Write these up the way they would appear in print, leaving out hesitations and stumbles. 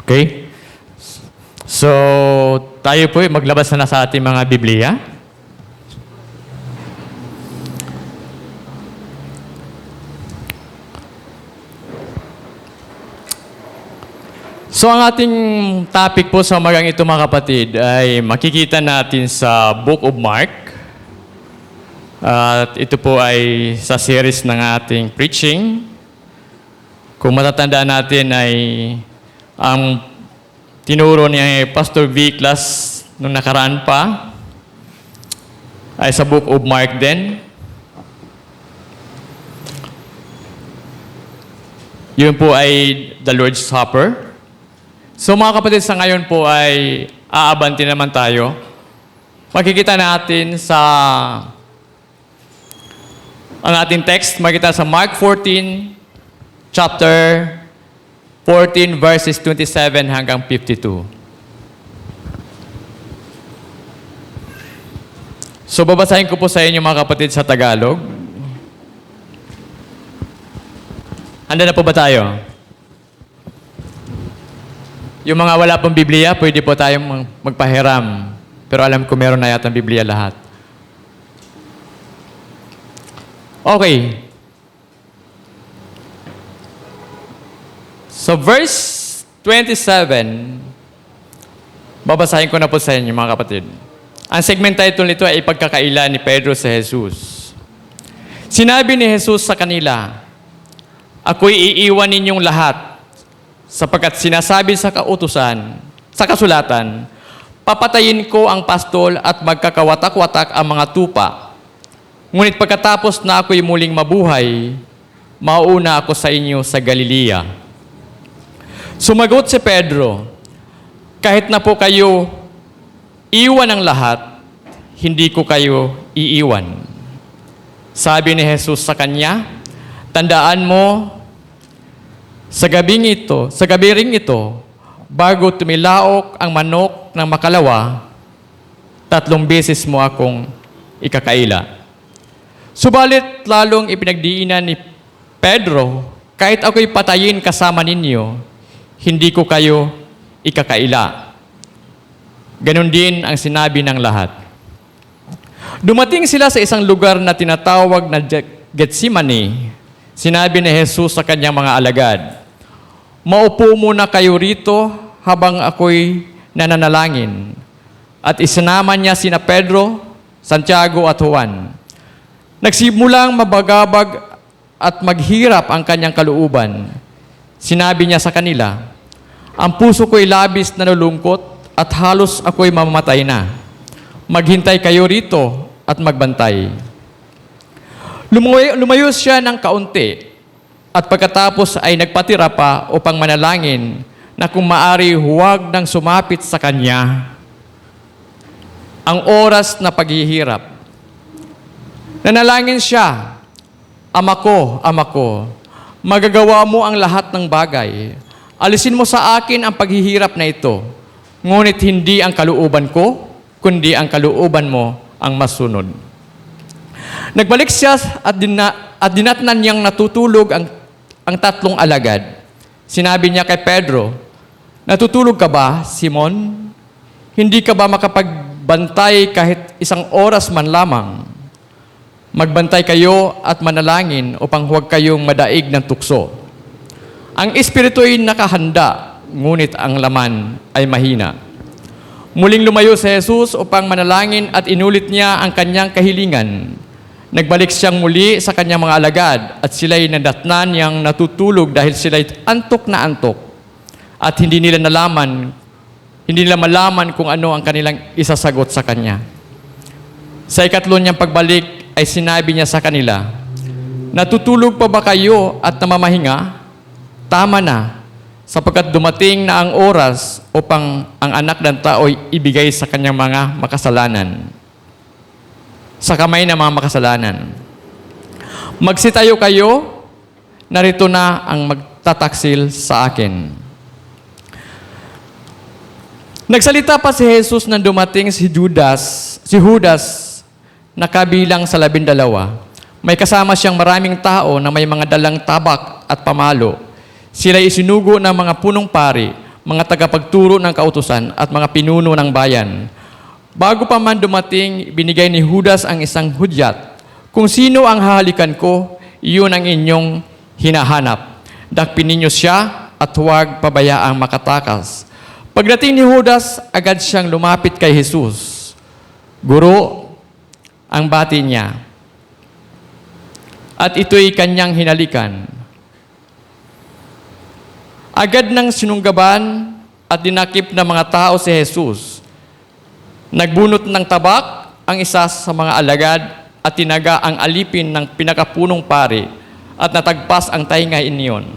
Okay? So, tayo po maglabas na sa ating mga Biblia. So, ang ating topic po sa umagang ito mga kapatid ay makikita natin sa Book of Mark. At ito po ay sa series ng ating preaching. Kung matatandaan natin ay ang tinuro ni Pastor V. Class nung nakaraan pa ay sa Book of Mark din. Yun po ay the Lord's Supper. So mga kapatid, sa ngayon po ay aabanti naman tayo. Makikita natin sa ang ating text, makikita sa Mark 14, chapter 14, verses 27 hanggang 52. So babasahin ko po sa inyo mga kapatid sa Tagalog. Handa na po ba tayo? Yung mga wala pong Biblia, pwede po tayong magpahiram. Pero alam ko meron na yata ang Biblia lahat. Okay. So verse 27, babasahin ko na po sa inyo mga kapatid. Ang segment title nito ay ipagkakaila ni Pedro sa Jesus. Sinabi ni Jesus sa kanila, "Ako'y iiwan ninyong lahat, sapagkat sinasabi sa kautusan, sa kasulatan, papatayin ko ang pastol at magkakawatak-watak ang mga tupa. Ngunit pagkatapos na ako'y muling mabuhay, mauna ako sa inyo sa Galilea." Sumagot si Pedro, "Kahit na po kayo iwan ang lahat, hindi ko kayo iiwan." Sabi ni Jesus sa kanya, "Tandaan mo, sa gabi ring ito, bago tumilaok ang manok ng makalawa, 3 beses mo akong ikakaila." Subalit lalong ipinagdiinan ni Pedro, "Kahit ako'y patayin kasama ninyo, hindi ko kayo ikakaila." Ganon din ang sinabi ng lahat. Dumating sila sa isang lugar na tinatawag na Getsemani. Sinabi ni Jesus sa kanyang mga alagad, "Maupo muna kayo rito habang ako'y nananalangin." At isinama niya sina Pedro, Santiago at Juan. Nagsimulang mabagabag at maghirap ang kanyang kalooban. Sinabi niya sa kanila, "Ang puso ko'y labis na nalulungkot at halos ako'y mamamatay na. Maghintay kayo rito at magbantay." Lumayo siya ng kaunti at pagkatapos ay nagpatira pa upang manalangin na kung maari huwag nang sumapit sa kanya ang oras na paghihirap. Nanalangin siya, Ama ko, magagawa mo ang lahat ng bagay. Alisin mo sa akin ang paghihirap na ito. Ngunit hindi ang kalooban ko, kundi ang kalooban mo ang masunod." Nagbalik siya at dinatnan niyang natutulog ang 3 alagad. Sinabi niya kay Pedro, "Natutulog ka ba, Simon? Hindi ka ba makapagbantay kahit 1 oras man lamang? Magbantay kayo at manalangin upang huwag kayong madaig ng tukso. Ang espiritu'y nakahanda, ngunit ang laman ay mahina." Muling lumayo si Jesus upang manalangin at inulit niya ang kanyang kahilingan. Nagbalik siyang muli sa kanyang mga alagad at sila'y nadatnan niyang natutulog dahil sila'y antok na antok at hindi nila malaman kung ano ang kanilang isasagot sa kanya. Sa 3 niyang pagbalik ay sinabi niya sa kanila, "Natutulog pa ba kayo at namamahinga? Tama na, sapagkat dumating na ang oras upang ang anak ng tao'y ibigay sa kanyang mga makasalanan. Sa kamay ng mga makasalanan. Magsitayo kayo, narito na ang magtataksil sa akin." Nagsalita pa si Jesus nang dumating si Judas na kabilang sa 12. May kasama siyang maraming tao na may mga dalang tabak at pamalo. Sila'y isinugo ng mga punong pari, mga tagapagturo ng kautusan at mga pinuno ng bayan. Bago pa man dumating, binigay ni Judas ang isang hudyat. Kung sino ang hahalikan ko, iyon ang inyong hinahanap. Dakpin ninyo siya at huwag pabayaang makatakas. Pagdating ni Judas, agad siyang lumapit kay Jesus. Guro, ang bati niya. At ito'y kanyang hinalikan. Agad nang sinunggaban at dinakip ng mga tao si Jesus. Nagbunot ng tabak ang isa sa mga alagad at tinaga ang alipin ng pinakapunong pari at natagpas ang taingay niyon.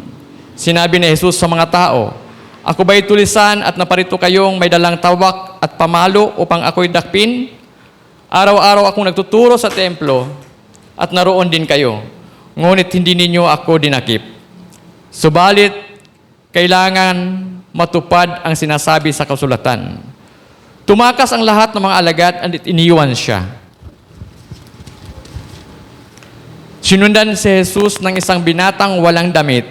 Sinabi ni Jesus sa mga tao, ako ba'y tulisan at naparito kayong may dalang tabak at pamalo upang ako'y dakpin? Araw-araw akong nagtuturo sa templo at naroon din kayo, ngunit hindi ninyo ako dinakip. Subalit, kailangan matupad ang sinasabi sa kasulatan. Tumakas ang lahat ng mga alagad at iniwan siya. Sinundan si Jesus ng isang binatang walang damit,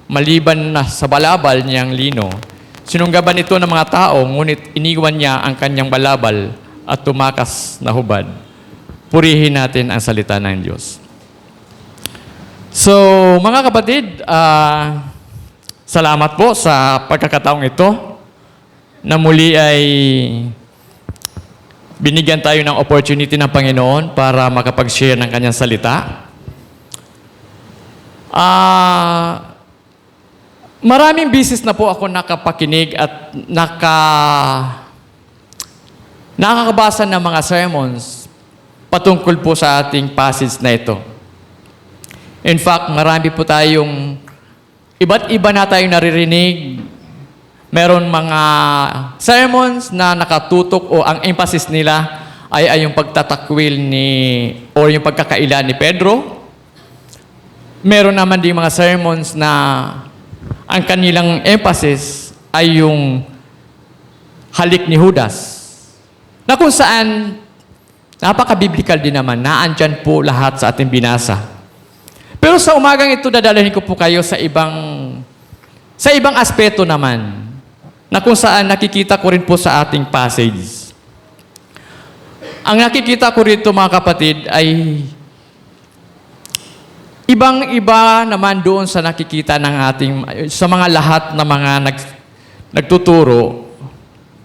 maliban na sa balabal niyang lino. Sinunggaban ito ng mga tao, ngunit iniwan niya ang kanyang balabal at tumakas na hubad. Purihin natin ang salita ng Diyos. So, mga kapatid, salamat po sa pagkakataong ito na muli ay binigyan tayo ng opportunity ng Panginoon para makapag-share ng kanyang salita. Maraming bisis na po ako nakapakinig at nakakabasa ng mga sermons patungkol po sa ating passage na ito. In fact, marami po tayong iba't iba na tayong naririnig. Meron mga sermons na nakatutok o ang emphasis nila ay yung pagtatakwil o yung pagkakaila ni Pedro. Meron naman din mga sermons na ang kanilang emphasis ay yung halik ni Judas. Na kung saan, napaka-biblical din naman, naandyan po lahat sa ating binasa. Pero sa umagang ito, dadalhin ko po kayo sa ibang aspeto naman, na kung saan nakikita ko rin po sa ating passage. Ang nakikita ko rito, mga kapatid, ay ibang-iba naman doon sa nakikita ng sa mga lahat na mga nagtuturo.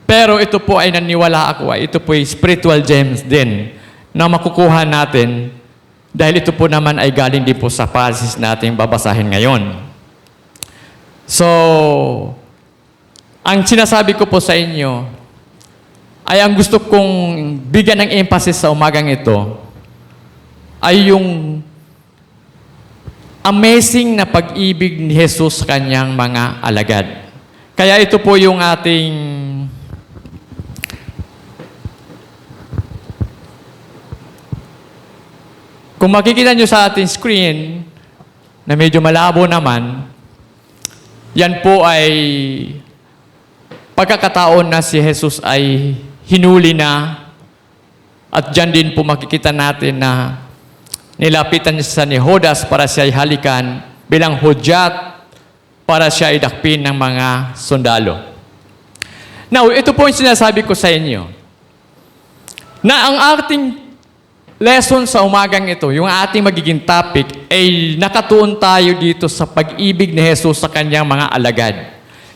Pero ito po ay naniwala ako, ito po ay spiritual gems din na makukuha natin dahil ito po naman ay galing din po sa passage natin babasahin ngayon. So, ang sinasabi ko po sa inyo ay ang gusto kong bigyan ng emphasis sa umagang ito ay yung amazing na pag-ibig ni Jesus sa kanyang mga alagad. Kaya ito po yung ating kung makikita nyo sa ating screen na medyo malabo naman, yan po ay pagkakataon na si Jesus ay hinuli na at dyan din po makikita natin na nilapitan siya ni Judas para siya ay halikan bilang hudyat para siya ay dakpin ng mga sundalo. Now, ito po yung sinasabi ko sa inyo na ang ating lesson sa umagang ito, yung ating magiging topic, ay nakatuon tayo dito sa pag-ibig ni Jesus sa kanyang mga alagad.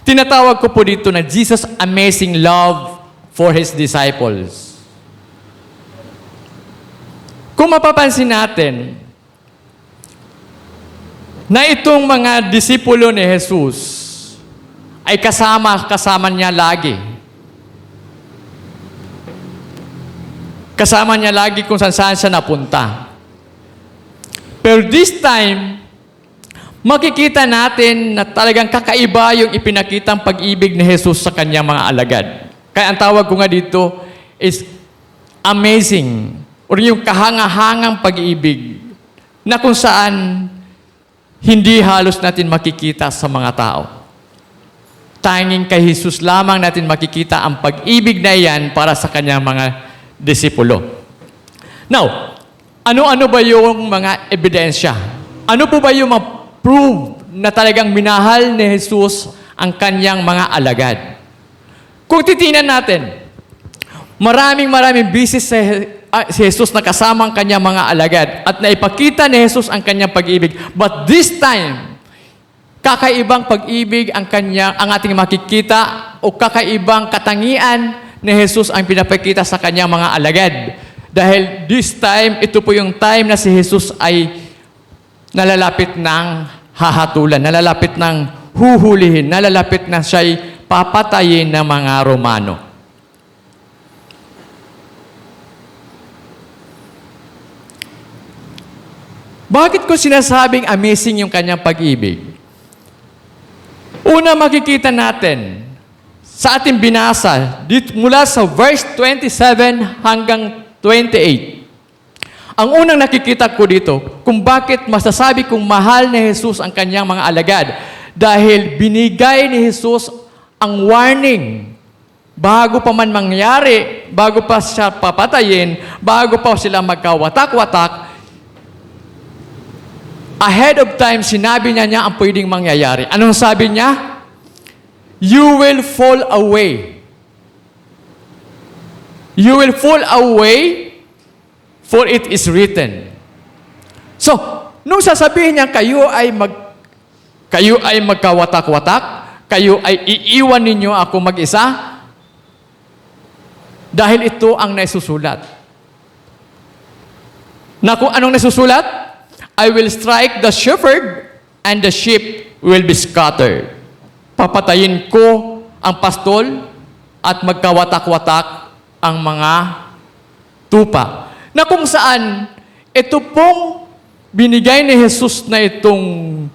Tinatawag ko po dito na Jesus' amazing love for His disciples. Kung mapapansin natin na itong mga disipulo ni Jesus ay kasama niya lagi. Kasama niya lagi kung saan siya napunta. Pero this time, makikita natin na talagang kakaiba yung ipinakitang pag-ibig ni Jesus sa kanyang mga alagad. Kaya ang tawag ko nga dito is amazing, o yung kahangahangang pag-ibig na kung saan hindi halos natin makikita sa mga tao. Tanging kay Jesus lamang natin makikita ang pag-ibig na iyan para sa kanyang mga disipulo. Now, ano-ano ba yung mga ebidensya? Ano po ba yung mga proof na talagang minahal ni Jesus ang kanyang mga alagad. Kung titingnan natin, maraming bisis si Jesus na kasama ang kanyang mga alagad at naipakita ni Jesus ang kanyang pag-ibig. But this time, kakaibang pag-ibig ang ating makikita o kakaibang katangian ni Jesus ang pinapakita sa kanyang mga alagad. Dahil this time, ito po yung time na si Jesus ay nalalapit ng hahatulan, nalalapit ng huhulihin, nalalapit na siya'y papatayin ng mga Romano. Bakit ko sinasabing amazing yung kanyang pag-ibig? Una, makikita natin sa ating binasa mula sa verse 27 hanggang 28. Ang unang nakikita ko dito, kung bakit masasabi kong mahal ni Jesus ang kanyang mga alagad. Dahil binigay ni Jesus ang warning bago pa man mangyari, bago pa siya papatayin, bago pa sila magkawatak-watak, ahead of time, sinabi niya ang pwedeng mangyayari. Anong sabi niya? You will fall away. You will fall away, for it is written. So, nung sasabihin niya, kayo ay magkawatak-watak, kayo ay iiwan ninyo ako mag-isa, dahil ito ang naisusulat. Na kung anong naisusulat? I will strike the shepherd, and the sheep will be scattered. Papatayin ko ang pastol, at magkawatak-watak ang mga tupa. Na kung saan, ito pong binigay ni Jesus na itong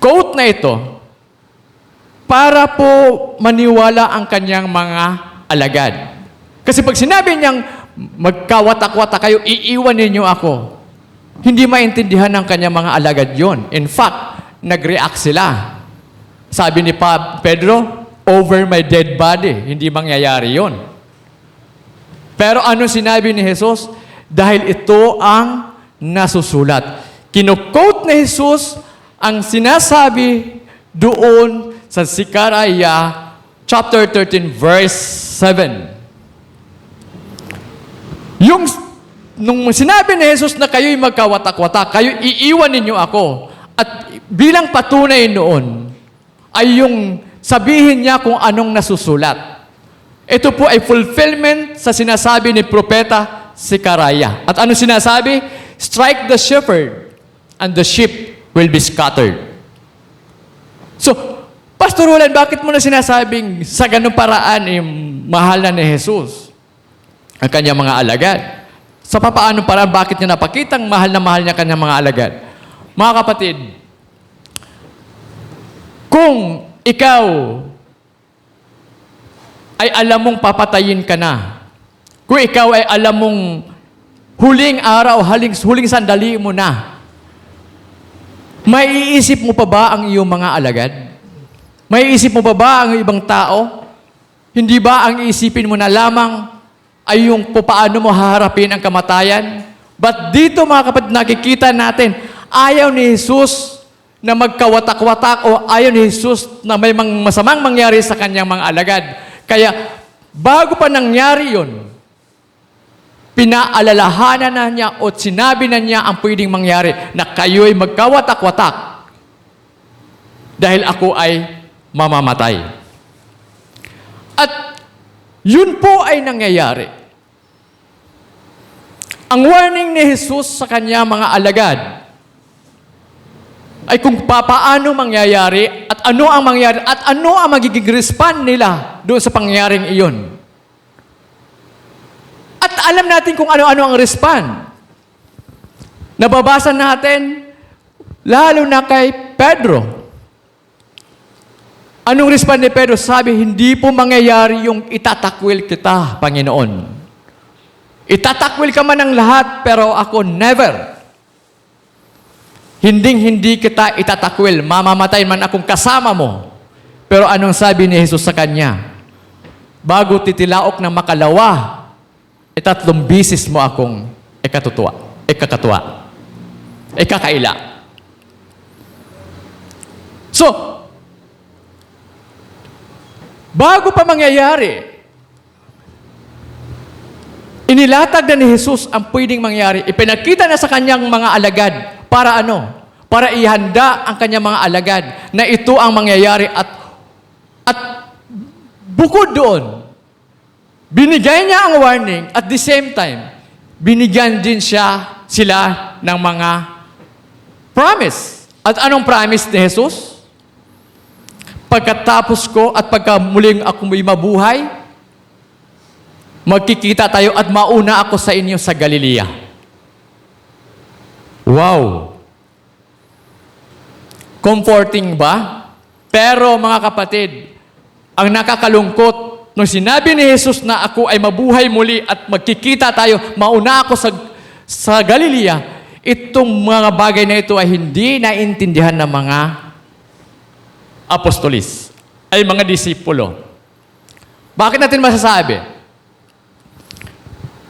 quote na ito para po maniwala ang kanyang mga alagad. Kasi pag sinabi niyang magkawatak-watak kayo, iiwan ninyo ako, hindi maintindihan ng kanyang mga alagad yon. In fact, nag-react sila. Sabi ni Pedro, over my dead body, hindi mangyayari yon. Pero ano sinabi ni Jesus? Dahil ito ang nasusulat. Kino-quote ni Jesus ang sinasabi doon sa Zechariah chapter 13 verse 7. Nung sinabi ni Jesus na kayo'y magkawatak-watak, kayo iiwan ninyo ako. At bilang patunay noon, ay yung sabihin niya kung anong nasusulat. Ito po ay fulfillment sa sinasabi ni Propeta Zechariah. At ano sinasabi? Strike the shepherd, and the sheep will be scattered. So, Pastor Roland, bakit mo na sinasabing sa ganung paraan mahal na ni Jesus ang kanyang mga alagad? Sa papaanong paraan, bakit niya napakitang mahal niya kanyang mga alagad? Mga kapatid, kung ikaw ay alam mong papatayin ka na, kung ikaw ay alam mong huling araw, huling sandali mo na, maiisip mo pa ba ang iyong mga alagad? Maiisip mo pa ba ang ibang tao? Hindi ba ang iisipin mo na lamang ay yung paano mo haharapin ang kamatayan? But dito mga kapatid, nakikita natin, ayaw ni Jesus na magkawatak-watak o ayaw ni Jesus na may masamang mangyari sa kanyang mga alagad. Kaya, bago pa nangyari yun, pinaalalahanan na niya o sinabi na niya ang pwedeng mangyari na kayo'y magkawatak-watak dahil ako ay mamamatay. At yun po ay nangyayari. Ang warning ni Jesus sa kanya mga alagad ay kung paano mangyayari at ano ang mangyayari at ano ang magiging respond nila doon sa pangyayaring iyon. At alam natin kung ano-ano ang respond. Nababasa natin, lalo na kay Pedro. Anong respond ni Pedro? Sabi, hindi po mangyayari yung itatakwil kita, Panginoon. Itatakwil ka man ng lahat, pero ako never. Hinding-hindi kita itatakwil. Mamamatay man akong kasama mo. Pero anong sabi ni Jesus sa kanya? Bago titilaok ng makalawa, 3 bisis mo akong ikakaila. So, Bago pa mangyayari, inilatag na ni Jesus ang pwedeng mangyari. Ipinakita na sa kanyang mga alagad. Para ano? Para ihanda ang kanyang mga alagad na ito ang mangyayari at bukod doon, binigay niya ang warning at the same time, binigyan din sila ng mga promise. At anong promise ni Jesus? Pagkatapos ko at pagka muling ako may mabuhay, magkikita tayo at mauna ako sa inyo sa Galilea. Wow! Comforting ba? Pero mga kapatid, ang nakakalungkot, nung sinabi ni Jesus na ako ay mabuhay muli at magkikita tayo, mauna ako sa Galilea, itong mga bagay na ito ay hindi naintindihan ng mga apostolis, ay mga disipulo. Bakit natin masasabi?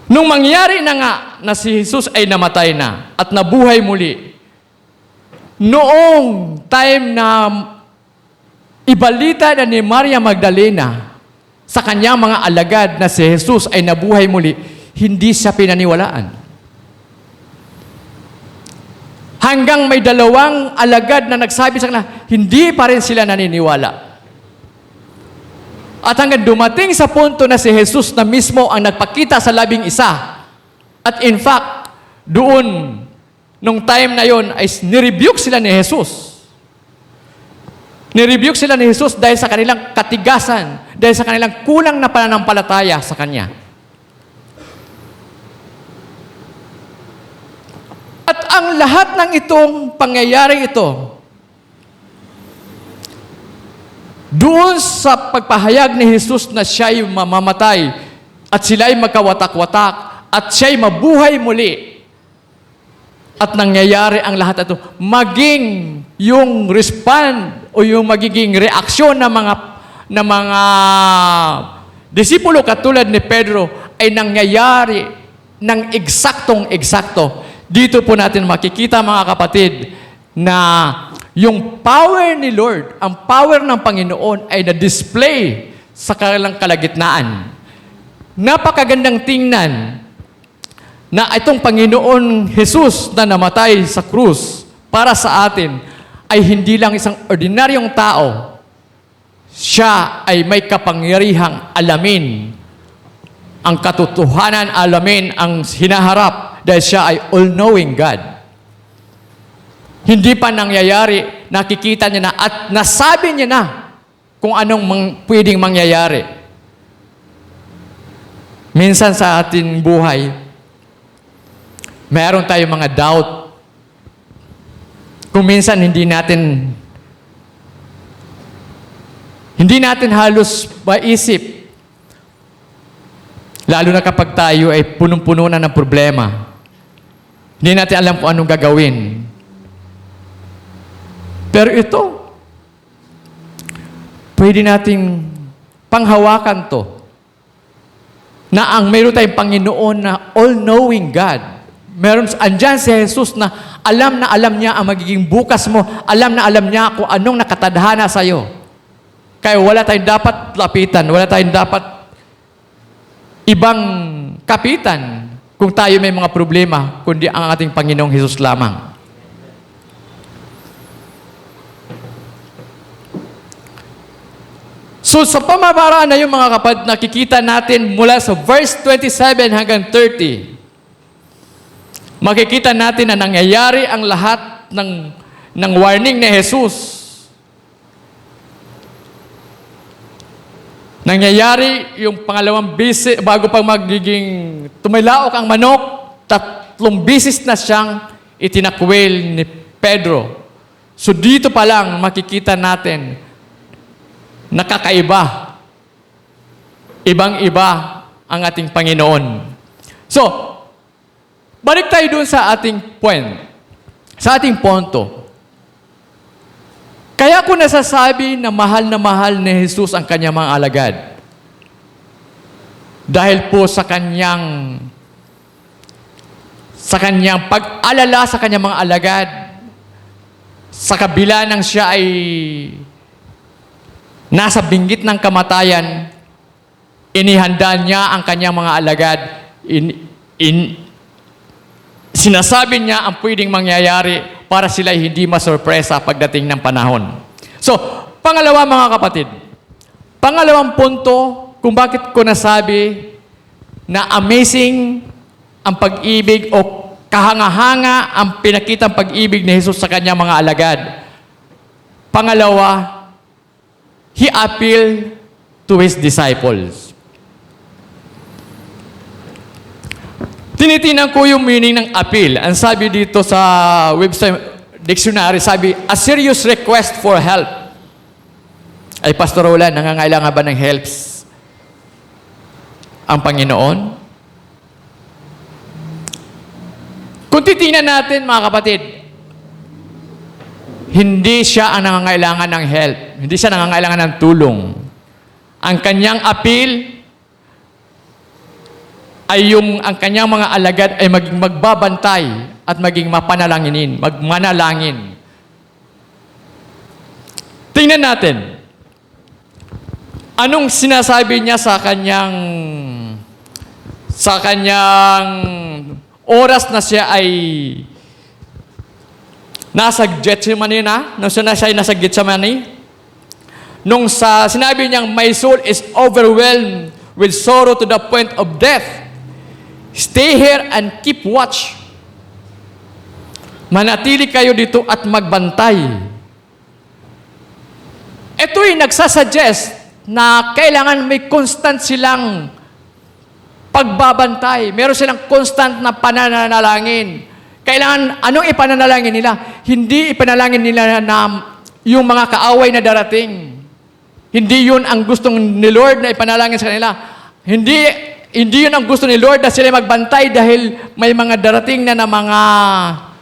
Nung mangyari na nga na si Jesus ay namatay na at nabuhay muli, noong time na ibalita na ni Maria Magdalena sa kanyang mga alagad na si Jesus ay nabuhay muli, hindi siya pinaniwalaan. Hanggang may dalawang alagad na nagsabi sa kanila, hindi pa rin sila naniniwala. At hanggang dumating sa punto na si Jesus na mismo ang nagpakita sa 11. At in fact, doon, nung time na yon ay nirebuke sila ni Jesus. Nirebuke sila ni Jesus dahil sa kanilang katigasan, dahil sa kanilang kulang na pananampalataya sa Kanya. At ang lahat ng itong pangyayari ito, doon sa pagpahayag ni Jesus na siya'y mamamatay at sila'y magkawatak-watak at siya'y mabuhay muli at nangyayari ang lahat ito, maging yung respond o yung magiging reaksyon ng mga disipulo katulad ni Pedro ay nangyayari ng eksaktong-eksakto. Dito po natin makikita mga kapatid na yung power ni Lord, ang power ng Panginoon ay na-display sa kanilang kalagitnaan. Napakagandang tingnan na itong Panginoon Jesus na namatay sa krus para sa atin ay hindi lang isang ordinaryong tao. Siya ay may kapangyarihang alamin ang katotohanan, alamin ang hinaharap dahil siya ay all-knowing God. Hindi pa nangyayari, nakikita niya na at nasabi niya na kung anong pwedeng mangyayari. Minsan sa ating buhay, mayroon tayong mga doubt. Kung minsan hindi natin halos maisip, lalo na kapag tayo ay punong-puno na ng problema. Hindi natin alam kung anong gagawin. Pero ito, pwede nating panghawakan to. Na ang mayroon tayong Panginoon na all-knowing God. Andyan si Jesus na alam niya ang magiging bukas mo. Alam niya kung anong nakatadhana sa'yo. Kaya wala tayong dapat lapitan. Wala tayong dapat ibang kapitan kung tayo may mga problema, kundi ang ating Panginoong Jesus lamang. So sa pamamaraan na yung mga kapatid, nakikita natin mula sa verse 27 hanggang 30, makikita natin na nangyayari ang lahat ng warning ni Jesus. Nangyayari yung pangalawang bisis, bago pang magiging tumilaok ang manok, 3 bisis na siyang itinakwil ni Pedro. So dito pa lang makikita natin, nakakaiba. Ibang-iba ang ating Panginoon. So, balik tayo dun sa ating point, sa ating punto. Kaya ko nasasabi na mahal ni Jesus ang kanyang mga alagad. Dahil po sa kanyang pag-alala sa kanyang mga alagad, sa kabila ng siya ay nasa binggit ng kamatayan, inihanda niya ang kanyang mga alagad. Sinasabi niya ang pwedeng mangyayari para sila hindi masurpresa pagdating ng panahon. So, pangalawa mga kapatid, pangalawang punto kung bakit ko nasabi na amazing ang pag-ibig o kahanga-hanga ang pinakitang pag-ibig ni Jesus sa kanyang mga alagad. Pangalawa, He appealed to His disciples. Tinitinan ko yung meaning ng appeal. Ang sabi dito sa website dictionary, sabi, a serious request for help. Ay, Pastor Roland, nangangailangan ba ng helps ang Panginoon? Kung titingnan natin, mga kapatid, hindi siya ang nangangailangan ng help. Hindi siya nangangailangan ng tulong. Ang kanyang appeal ay ang kanyang mga alagad ay maging magbabantay at maging magmanalangin. Tingnan natin. Anong sinasabi niya sa kanyang oras na siya ay nasa Gethsemane na? Nung siya ay nasa Gethsemane? Sinabi niyang, my soul is overwhelmed with sorrow to the point of death. Stay here and keep watch. Manatili kayo dito at magbantay. Ito'y nagsasuggest na kailangan may constant silang pagbabantay. Meron silang constant na pananalangin. Kailangan, anong ipananalangin nila? Hindi ipanalangin nila na yung mga kaaway na darating. Hindi yun ang gustong ni Lord na ipanalangin sa kanila. Hindi yun ang gusto ni Lord na sila magbantay dahil may mga darating na mga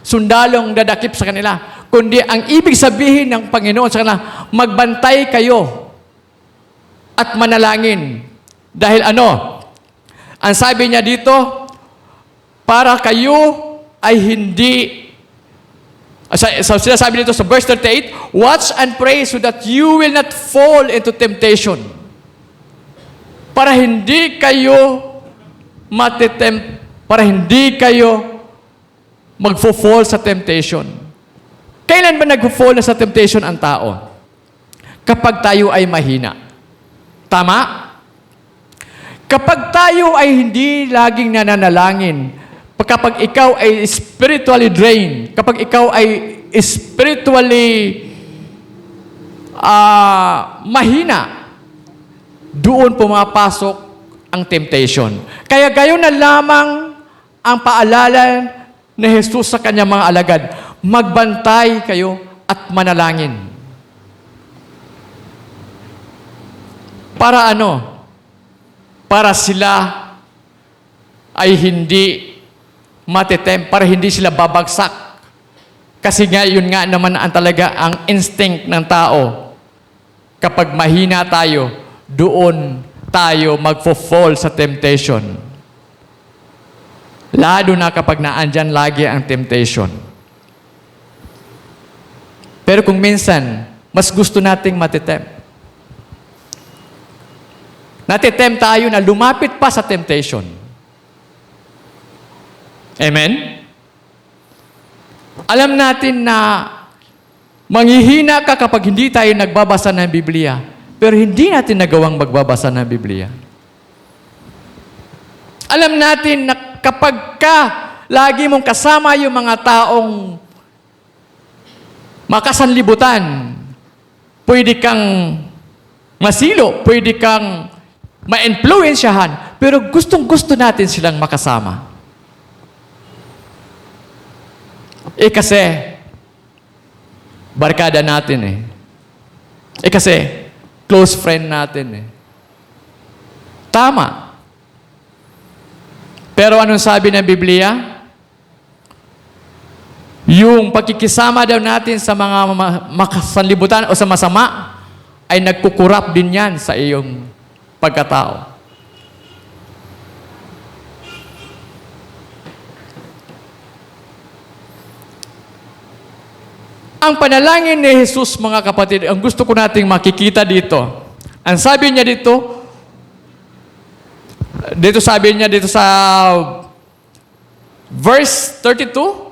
sundalong dadakip sa kanila. Kundi ang ibig sabihin ng Panginoon sa kanila, magbantay kayo at manalangin. Dahil ang sabi niya dito, para kayo ay hindi, sinasabi dito sa verse 38, watch and pray so that you will not fall into temptation. Para hindi kayo para hindi kayo magfo-fall sa temptation. Kailan ba nagfo-fall na sa temptation ang tao? Kapag tayo ay mahina. Tama? Kapag tayo ay hindi laging nananalangin, kapag ikaw ay spiritually drained, kapag ikaw ay spiritually mahina, doon pumapasok ang temptation. Kaya gayon na lamang ang paalala ni Jesus sa kanyang mga alagad, magbantay kayo at manalangin. Para Para sila ay hindi para hindi sila babagsak. Kasi nga, yun nga naman ang talaga ang instinct ng tao. Kapag mahina tayo, doon tayo magfo-fall sa temptation. Lalo na kapag naandyan lagi ang temptation. Pero kung minsan, mas gusto nating matitempt. Natitempt tayo na lumapit pa sa temptation. Amen? Alam natin na manghihina ka kapag hindi tayo nagbabasa ng Biblia, pero hindi natin nagawang magbabasa ng Biblia. Alam natin na kapag lagi mong kasama yung mga taong makasanlibutan, pwede kang masilo, pwede kang ma-influensyahan, pero gustong-gusto natin silang makasama. Kasi, barkada natin kasi, close friend natin Tama. Pero anong sabi ng Biblia? Yung pagkikisama daw natin sa mga makasanlibutan o sa masama, ay nagkukurap din yan sa iyong pagkatao. Ang panalangin ni Jesus, mga kapatid, ang gusto ko nating makikita dito. Ang sabi niya dito sabi niya dito sa verse 32,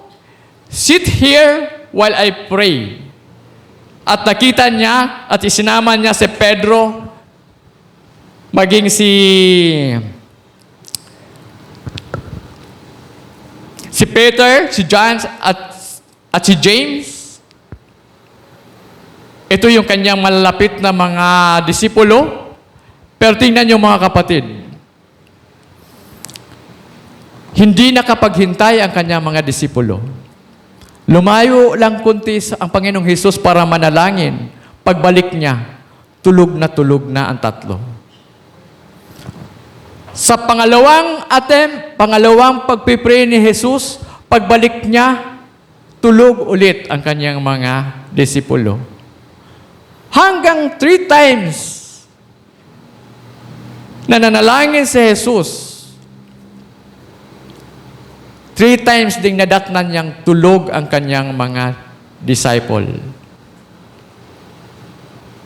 "Sit here while I pray." At nakita niya at isinama niya si Pedro, maging si Peter, si John, at si James. Ito yung kanyang malalapit na mga disipulo. Pero tingnan niyo, mga kapatid, hindi nakapaghintay ang kanyang mga disipulo. Lumayo lang kunti ang Panginoong Hesus para manalangin. Pagbalik niya, tulog na ang tatlo. Sa pangalawang pagpipray ni Jesus, pagbalik niya, tulog ulit ang kanyang mga disipulo. Hanggang 3 times nananalangin si Jesus. 3 times ding nadatnan niyang tulog ang kanyang mga disciple.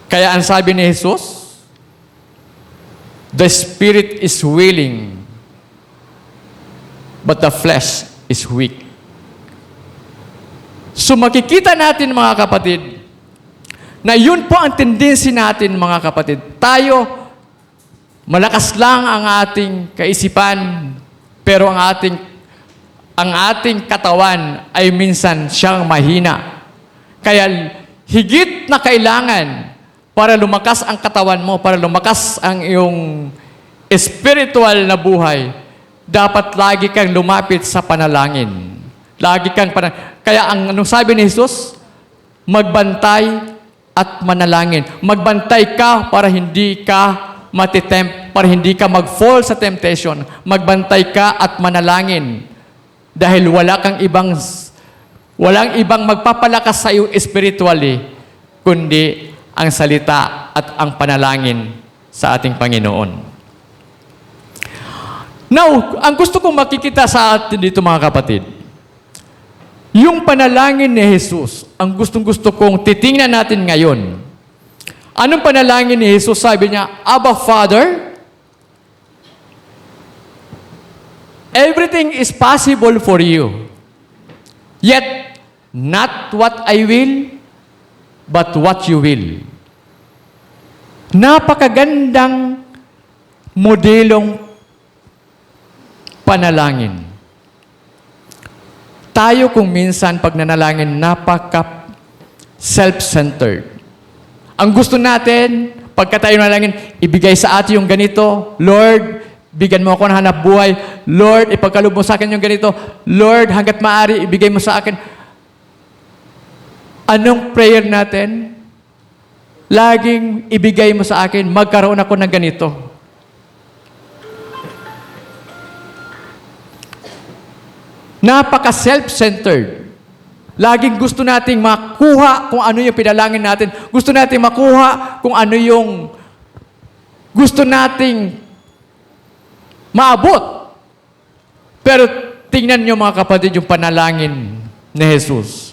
Kaya ang sabi ni Jesus, "The spirit is willing, but the flesh is weak." So makikita natin, mga kapatid, na yun po ang tendency natin, mga kapatid. Tayo, malakas lang ang ating kaisipan, pero ang ating katawan ay minsan siyang mahina. Kaya higit na kailangan para lumakas ang katawan mo, para lumakas ang iyong spiritual na buhay, dapat lagi kang lumapit sa panalangin. Kaya anong sabi ni Jesus? Magbantay at manalangin. Magbantay ka para hindi ka para hindi ka mag-fall sa temptation. Magbantay ka at manalangin. Dahil walang ibang magpapalakas sa iyo spiritually, kundi ang salita at ang panalangin sa ating Panginoon. Now, ang gusto kong makikita sa atin dito, mga kapatid, yung panalangin ni Jesus, ang gustong-gusto kong titingnan natin ngayon. Anong panalangin ni Jesus? Sabi niya, "Abba, Father, everything is possible for you. Yet, not what I will, but what you will." Napakagandang modelong panalangin. Tayo kung minsan pag nanalangin, napaka self-centered. Ang gusto natin, pagka tayo nanalangin, ibigay sa atin yung ganito. "Lord, bigyan mo ako ng hanap buhay. Lord, ipagkaloob mo sa akin yung ganito. Lord, hanggat maaari, ibigay mo sa akin." Anong prayer natin? Laging ibigay mo sa akin, magkaroon ako ng ganito. Napaka self-centered. Laging gusto nating makuha kung ano yung pinalangin natin. Gusto nating makuha kung ano yung gusto nating maabot. Pero tingnan nyo, mga kapatid, yung panalangin ni Jesus.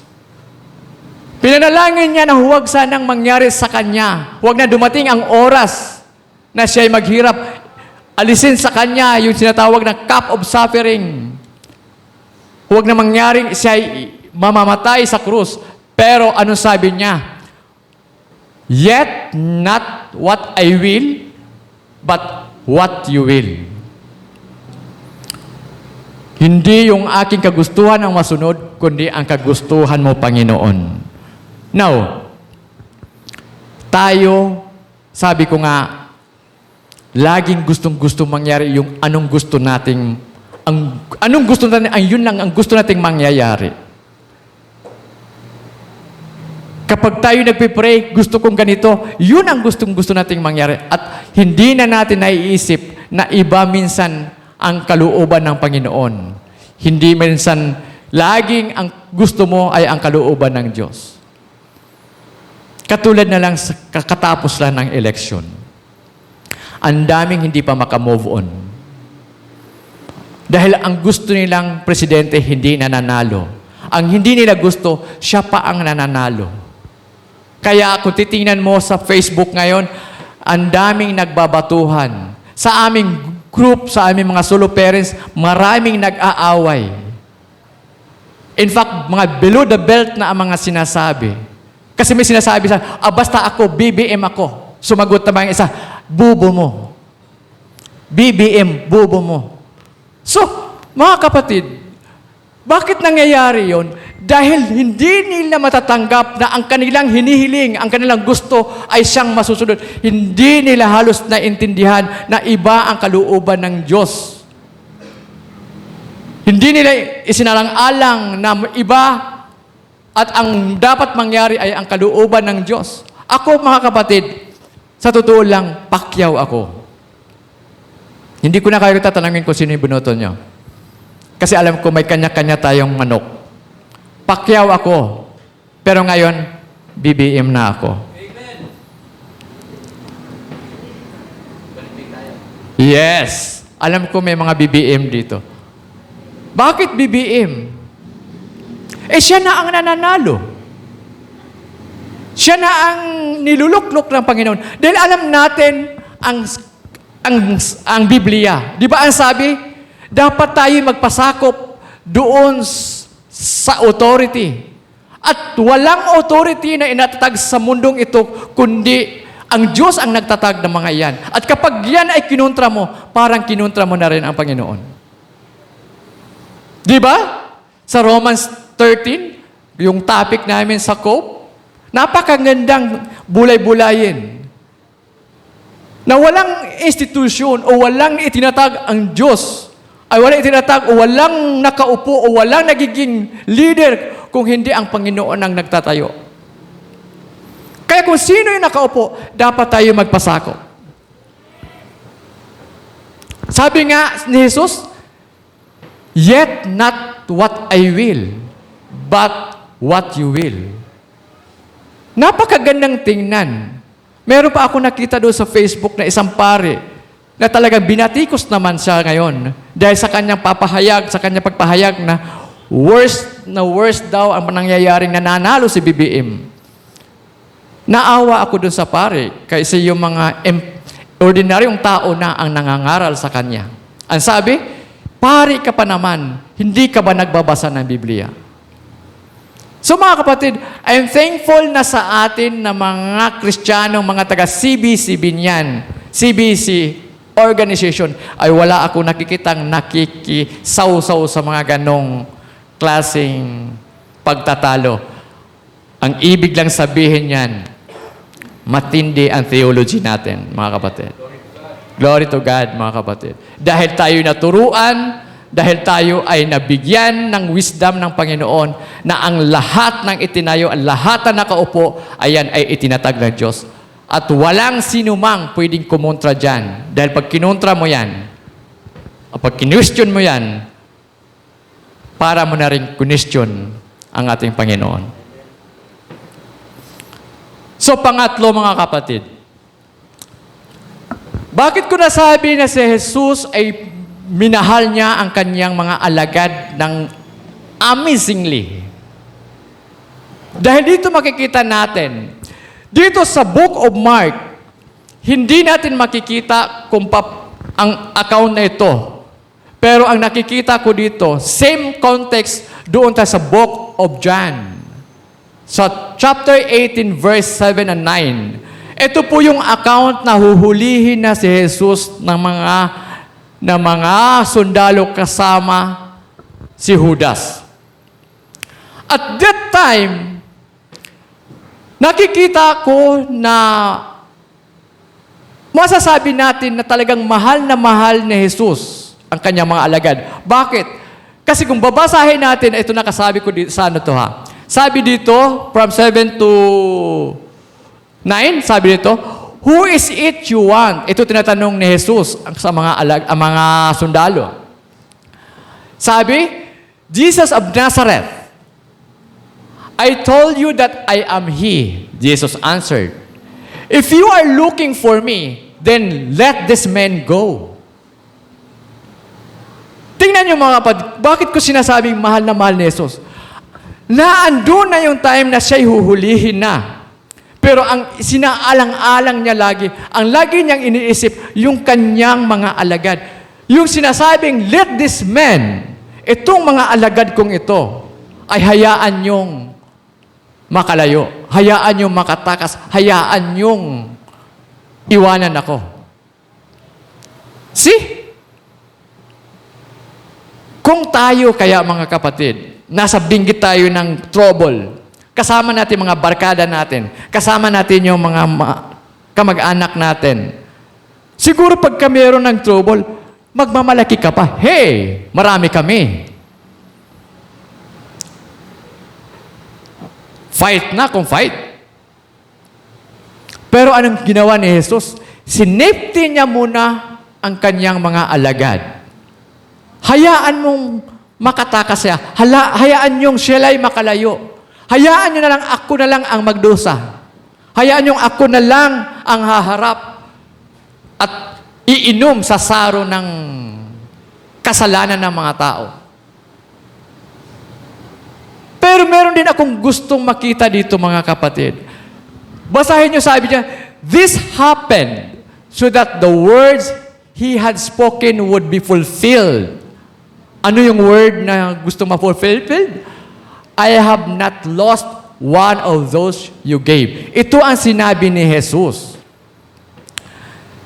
Pinanalangin niya na huwag sanang mangyari sa kanya. Huwag na dumating ang oras na siya'y maghirap. Alisin sa kanya yung sinatawag na cup of suffering. Huwag na mangyaring siya'y mamamatay sa krus. Pero ano sabi niya? "Yet not what I will, but what you will." Hindi yung aking kagustuhan ang masunod, kundi ang kagustuhan mo, Panginoon. Now, tayo, sabi ko nga, laging gustong-gusto mangyari yung anong gusto nating yun lang ang gusto nating mangyayari. Kapag tayo nagpipray, gusto kong ganito, yun ang gustong-gusto nating mangyari. At hindi na natin naiisip na iba minsan ang kalooban ng Panginoon. Hindi minsan, laging ang gusto mo ay ang kalooban ng Diyos. Katulad na lang sa kakatapos lang ng eleksyon. Ang daming hindi pa makamove on. Dahil ang gusto nilang presidente hindi nananalo. ang hindi nila gusto, siya pa ang nananalo. Kaya kung titingnan mo sa Facebook ngayon, ang daming nagbabatuhan. Sa aming group, sa aming mga solo parents, maraming nag-aaway. In fact, mga below the belt na ang mga sinasabi. Kasi may sinasabi sa, basta ako, BBM ako. Sumagot naman yung isa, bubo mo. BBM, bubo mo. So, mga kapatid, bakit nangyayari yon? Dahil hindi nila matatanggap na ang kanilang hinihiling, ang kanilang gusto ay siyang masusunod. Hindi nila halos naintindihan na iba ang kalooban ng Diyos. Hindi nila isinalang-alang na iba at ang dapat mangyari ay ang kalooban ng Diyos. Ako, mga kapatid, sa totoo lang, pakyaw ako. Hindi ko na kayo tatanungin kung sino yung bunoto nyo. Kasi alam ko may kanya-kanya tayong manok. Pakyaw ako. Pero ngayon, BBM na ako. Amen. Yes. Alam ko may mga BBM dito. Bakit BBM? Siya na ang nananalo. Siya na ang niluluklok ng Panginoon. Dahil alam natin ang Biblia. Di ba ang sabi? Dapat tayo magpasakop doon sa authority. At walang authority na inatatag sa mundong ito, kundi ang Diyos ang nagtatag ng mga yan. At kapag yan ay kinontra mo, parang kinontra mo na rin ang Panginoon. Di ba? Sa Romans 13, yung topic namin sa COPE, napakagandang bulay-bulayin. Na walang institusyon o walang itinatag ang Diyos, ay walang itinatag o walang nakaupo o walang nagiging leader kung hindi ang Panginoon ang nagtatayo. Kaya kung sino yung nakaupo, dapat tayo magpasakop. Sabi nga ni Jesus, yet not what I will, but what you will. Napakagandang tingnan. Meron pa ako nakita doon sa Facebook na isang pare na talagang binatikos naman siya ngayon dahil sa kanyang papahayag, sa kanyang pagpahayag na worst daw ang nangyayaring nananalo si BBM. Naawa ako doon sa pare kasi yung mga ordinaryong tao na ang nangangaral sa kanya. Ang sabi, pare ka pa naman, hindi ka ba nagbabasa ng Biblia? So mga kapatid, I'm thankful na sa atin na mga Kristiyano, mga taga-CBC Binyan, CBC organization, ay wala ako nakikitang nakikisaw-saw sa mga ganong klaseng pagtatalo. Ang ibig lang sabihin yan, matindi ang theology natin, mga kapatid. Glory to God, mga kapatid. Dahil tayo naturuan, dahil tayo ay nabigyan ng wisdom ng Panginoon na ang lahat ng itinayo, ang lahat na nakaupo, ayan ay itinatag ng Diyos. At walang sinumang pwedeng kumontra dyan. Dahil pag kinontra mo yan, o pag kinwestiyon mo yan, para mo na rin kunwestiyon ang ating Panginoon. So, pangatlo, mga kapatid, bakit ko nasabi na si Jesus ay minahal niya ang kanyang mga alagad ng amazingly? Dahil dito makikita natin, dito sa Book of Mark, hindi natin makikita kung ang account na ito. Pero ang nakikita ko dito, same context doon tayo sa Book of John. Sa chapter 18, verse 7 and 9. Ito po yung account na huhulihin na si Jesus ng mga sundalo kasama si Judas. At that time, nakikita ko na masasabi natin na talagang mahal ni Jesus ang kanyang mga alagad. Bakit? Kasi kung babasahin natin, ito nakasabi ko dito, sa ano to ha? Sabi dito, from 7 to 9, sabi dito, who is it you want? Ito tinatanong ni Jesus sa mga sundalo. Sabi, Jesus of Nazareth. I told you that I am He. Jesus answered, if you are looking for me, then let this man go. Tingnan niyo mga kapatid, bakit ko sinasabing mahal na mahal ni Jesus? na andun na yung time na siya'y huhulihin na. Pero ang sinaalang-alang niya lagi, ang lagi niyang iniisip, yung kanyang mga alagad. Yung sinasabing, let this man, itong mga alagad kong ito, ay hayaan niyong makalayo. Hayaan niyong makatakas. Hayaan niyong iwanan ako. See? Kung tayo kaya mga kapatid, nasa binggit tayo ng trouble, kasama natin mga barkada natin, kasama natin yung mga kamag-anak natin, siguro pagka meron ng trouble, magmamalaki ka pa. Hey, marami kami. Fight na kung fight. Pero anong ginawa ni Jesus? Sinipti niya muna ang kanyang mga alagad. Hayaan mong makatakas siya. Hayaan niyong siya'y makalayo. Hayaan niyo na lang, ako na lang ang magdusa. Hayaan niyong ako na lang ang haharap at iinom sa saro ng kasalanan ng mga tao. Pero meron din akong gustong makita dito mga kapatid. Basahin niyo, sabi niya, this happened so that the words he had spoken would be fulfilled. Ano yung word na gusto ma-fulfilled? I have not lost one of those you gave. Ito ang sinabi ni Jesus.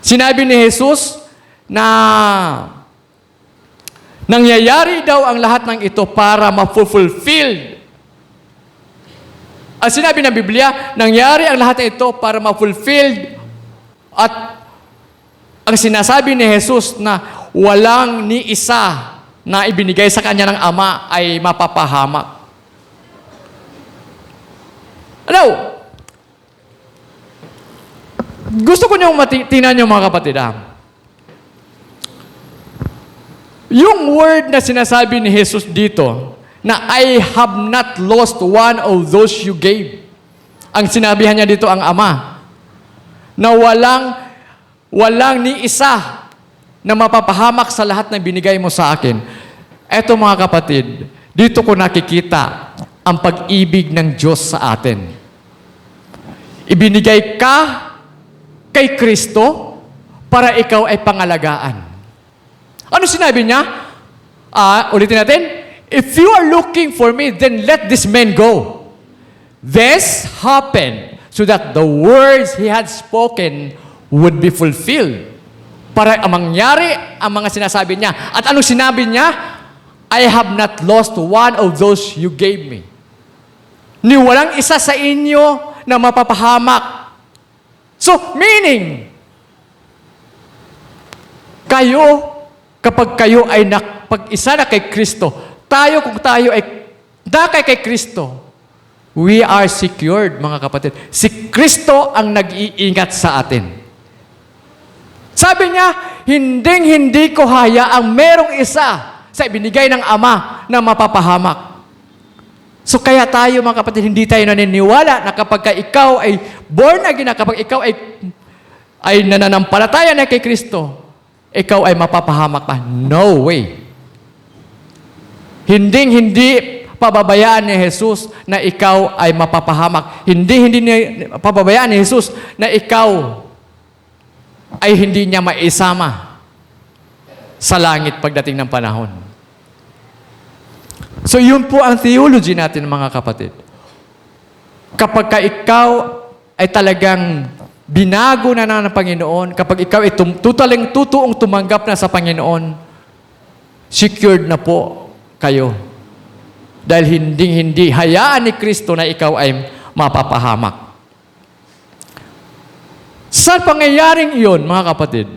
Sinabi ni Jesus na nangyayari daw ang lahat ng ito para ma-fulfill. Ang sinabi ng Biblia, nangyari ang lahat ng ito para ma-fulfill at ang sinasabi ni Jesus na walang ni isa na ibinigay sa kanya ng Ama ay mapapahamak. Ano? Gusto ko niyong tingnan niyo mga kapatid. Yung word na sinasabi ni Jesus dito, na I have not lost one of those you gave. Ang sinabihan niya dito ang Ama, na walang ni isa na mapapahamak sa lahat na binigay mo sa akin. Eto mga kapatid, dito ko nakikita ang pag-ibig ng Diyos sa atin. Ibinigay ka kay Kristo para ikaw ay pangalagaan. Ano sinabi niya? Ulitin natin. If you are looking for me, then let this man go. This happened so that the words he had spoken would be fulfilled. Para mangyari ang mga sinasabi niya. At anong sinabi niya? I have not lost one of those you gave me. Ni walang isa sa inyo na mapapahamak. So, meaning, kayo, kapag kayo ay pag-isa na kay Kristo, kung tayo ay dakay kay Kristo, we are secured, mga kapatid. Si Kristo ang nag-iingat sa atin. Sabi niya, hindi ko hayaang merong isa sa ibinigay ng Ama na mapapahamak. So kaya tayo, mga kapatid, hindi tayo naniniwala na kapag ikaw ay born again, na kapag ikaw ay nananampalataya na kay Kristo, ikaw ay mapapahamak pa. No way. Hindi pababayaan ni Jesus na ikaw ay mapapahamak. Hindi pababayaan ni Jesus na ikaw ay hindi niya maisama sa langit pagdating ng panahon. So yun po ang theology natin, mga kapatid. Kapag ikaw ay talagang binago na ng Panginoon, kapag ikaw ay tutuong tumanggap na sa Panginoon, secured na po kayo. Dahil hindi hayaan ni Kristo na ikaw ay mapapahamak. Sa pangyayaring iyon, mga kapatid,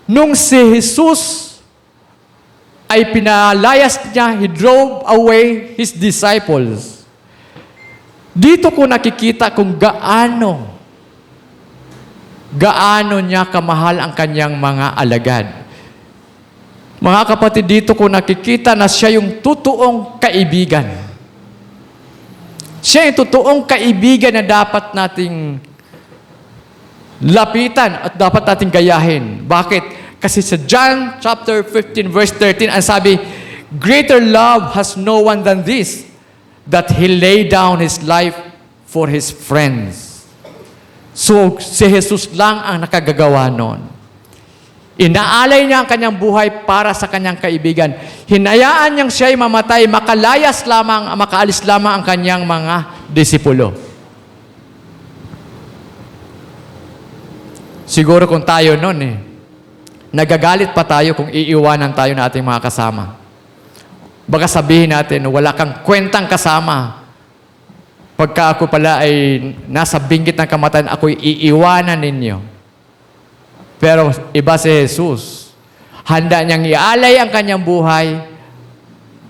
nung si Jesus ay pinalayas niya, he drove away his disciples. Dito ko nakikita kung gaano niya kamahal ang kanyang mga alagad. Mga kapatid, dito ko nakikita na siya yung totoong kaibigan. Siya yung totoong kaibigan na dapat nating lapitan at dapat nating gayahin. Bakit? Kasi sa John chapter 15 verse 13, ang sabi, greater love has no one than this, that He laid down His life for His friends. So, si Jesus lang ang nakagagawa nun. Inaalay niya ang kanyang buhay para sa kanyang kaibigan. Hinayaan niyang siya'y mamatay, makaalis lamang ang kanyang mga disipulo. Siguro kung tayo nun nagagalit pa tayo kung iiwanan tayo ng ating mga kasama. Baka sabihin natin, wala kang kwentang kasama. Pagka ako pala ay nasa binggit ng kamatayan, ako'y iiwanan ninyo. Pero iba si Jesus. Handa niyang ialay ang kanyang buhay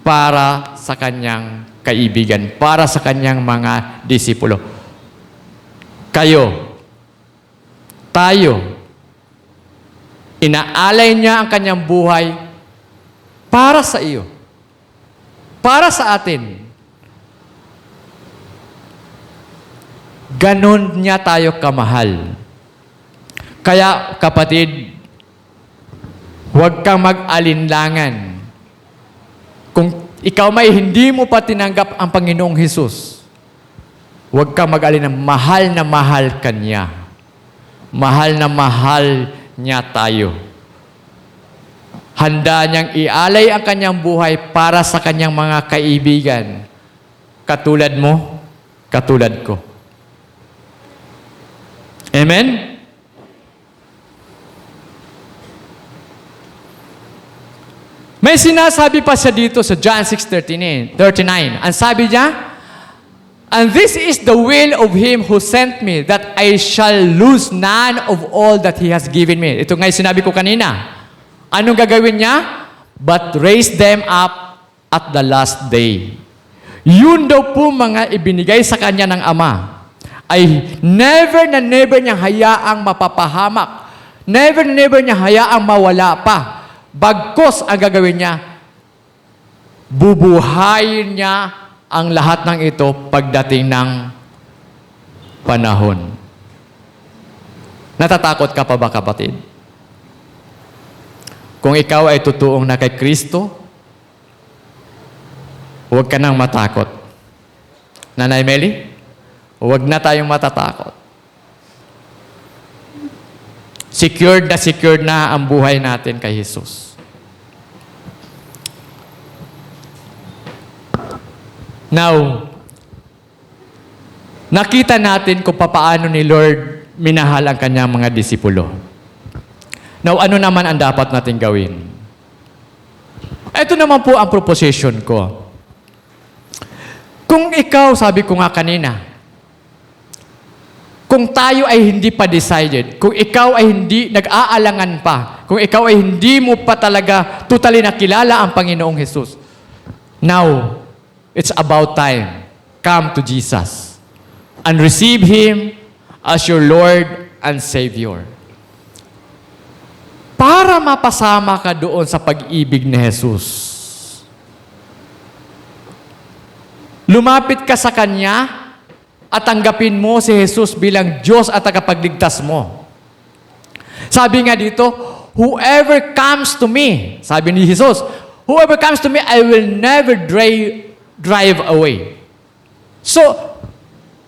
para sa kanyang kaibigan, para sa kanyang mga disipulo. Kayo, tayo, inaalay niya ang kanyang buhay para sa iyo, para sa atin. Ganon niya tayo kamahal. Kaya, kapatid, huwag kang mag-alinlangan. Kung ikaw may hindi mo pa tinanggap ang Panginoong Hesus, huwag kang mag-alinlangan. Mahal na mahal ka niya. Mahal na mahal niya tayo. Handa niyang ialay ang kanyang buhay para sa kanyang mga kaibigan. Katulad mo, katulad ko. Amen? May sinasabi pa siya dito sa John 6:39. Ang sabi niya, "And this is the will of Him who sent me, that I shall lose none of all that He has given me." Ito nga yung sinabi ko kanina. Anong gagawin niya? "But raise them up at the last day." Yun daw po mga ibinigay sa Kanya ng Ama ay never na never niyang hayaang mapapahamak. Never na never niyang hayaang mawala pa. Bagkos ang gagawin niya, bubuhayin niya ang lahat ng ito pagdating ng panahon. Natatakot ka pa ba, kapatid? Kung ikaw ay totoong na kay Kristo, huwag ka nang matakot. Nanay Meli, huwag na tayong matatakot. Secured na ang buhay natin kay Jesus. Now, nakita natin kung paano ni Lord minahal ang kanyang mga disipulo. Now, ano naman ang dapat natin gawin? Ito naman po ang proposition ko. Kung ikaw, sabi ko nga kanina, kung tayo ay hindi pa decided, kung ikaw ay hindi nag-aalangan pa, kung ikaw ay hindi mo pa talaga totally nakilala ang Panginoong Jesus, now, it's about time. Come to Jesus and receive Him as your Lord and Savior. Para mapasama ka doon sa pag-ibig ni Jesus. Lumapit ka sa Kanya at tanggapin mo si Jesus bilang Diyos at tagapagligtas mo. Sabi nga dito, whoever comes to me, sabi ni Jesus, whoever comes to me, I will never drive away. So,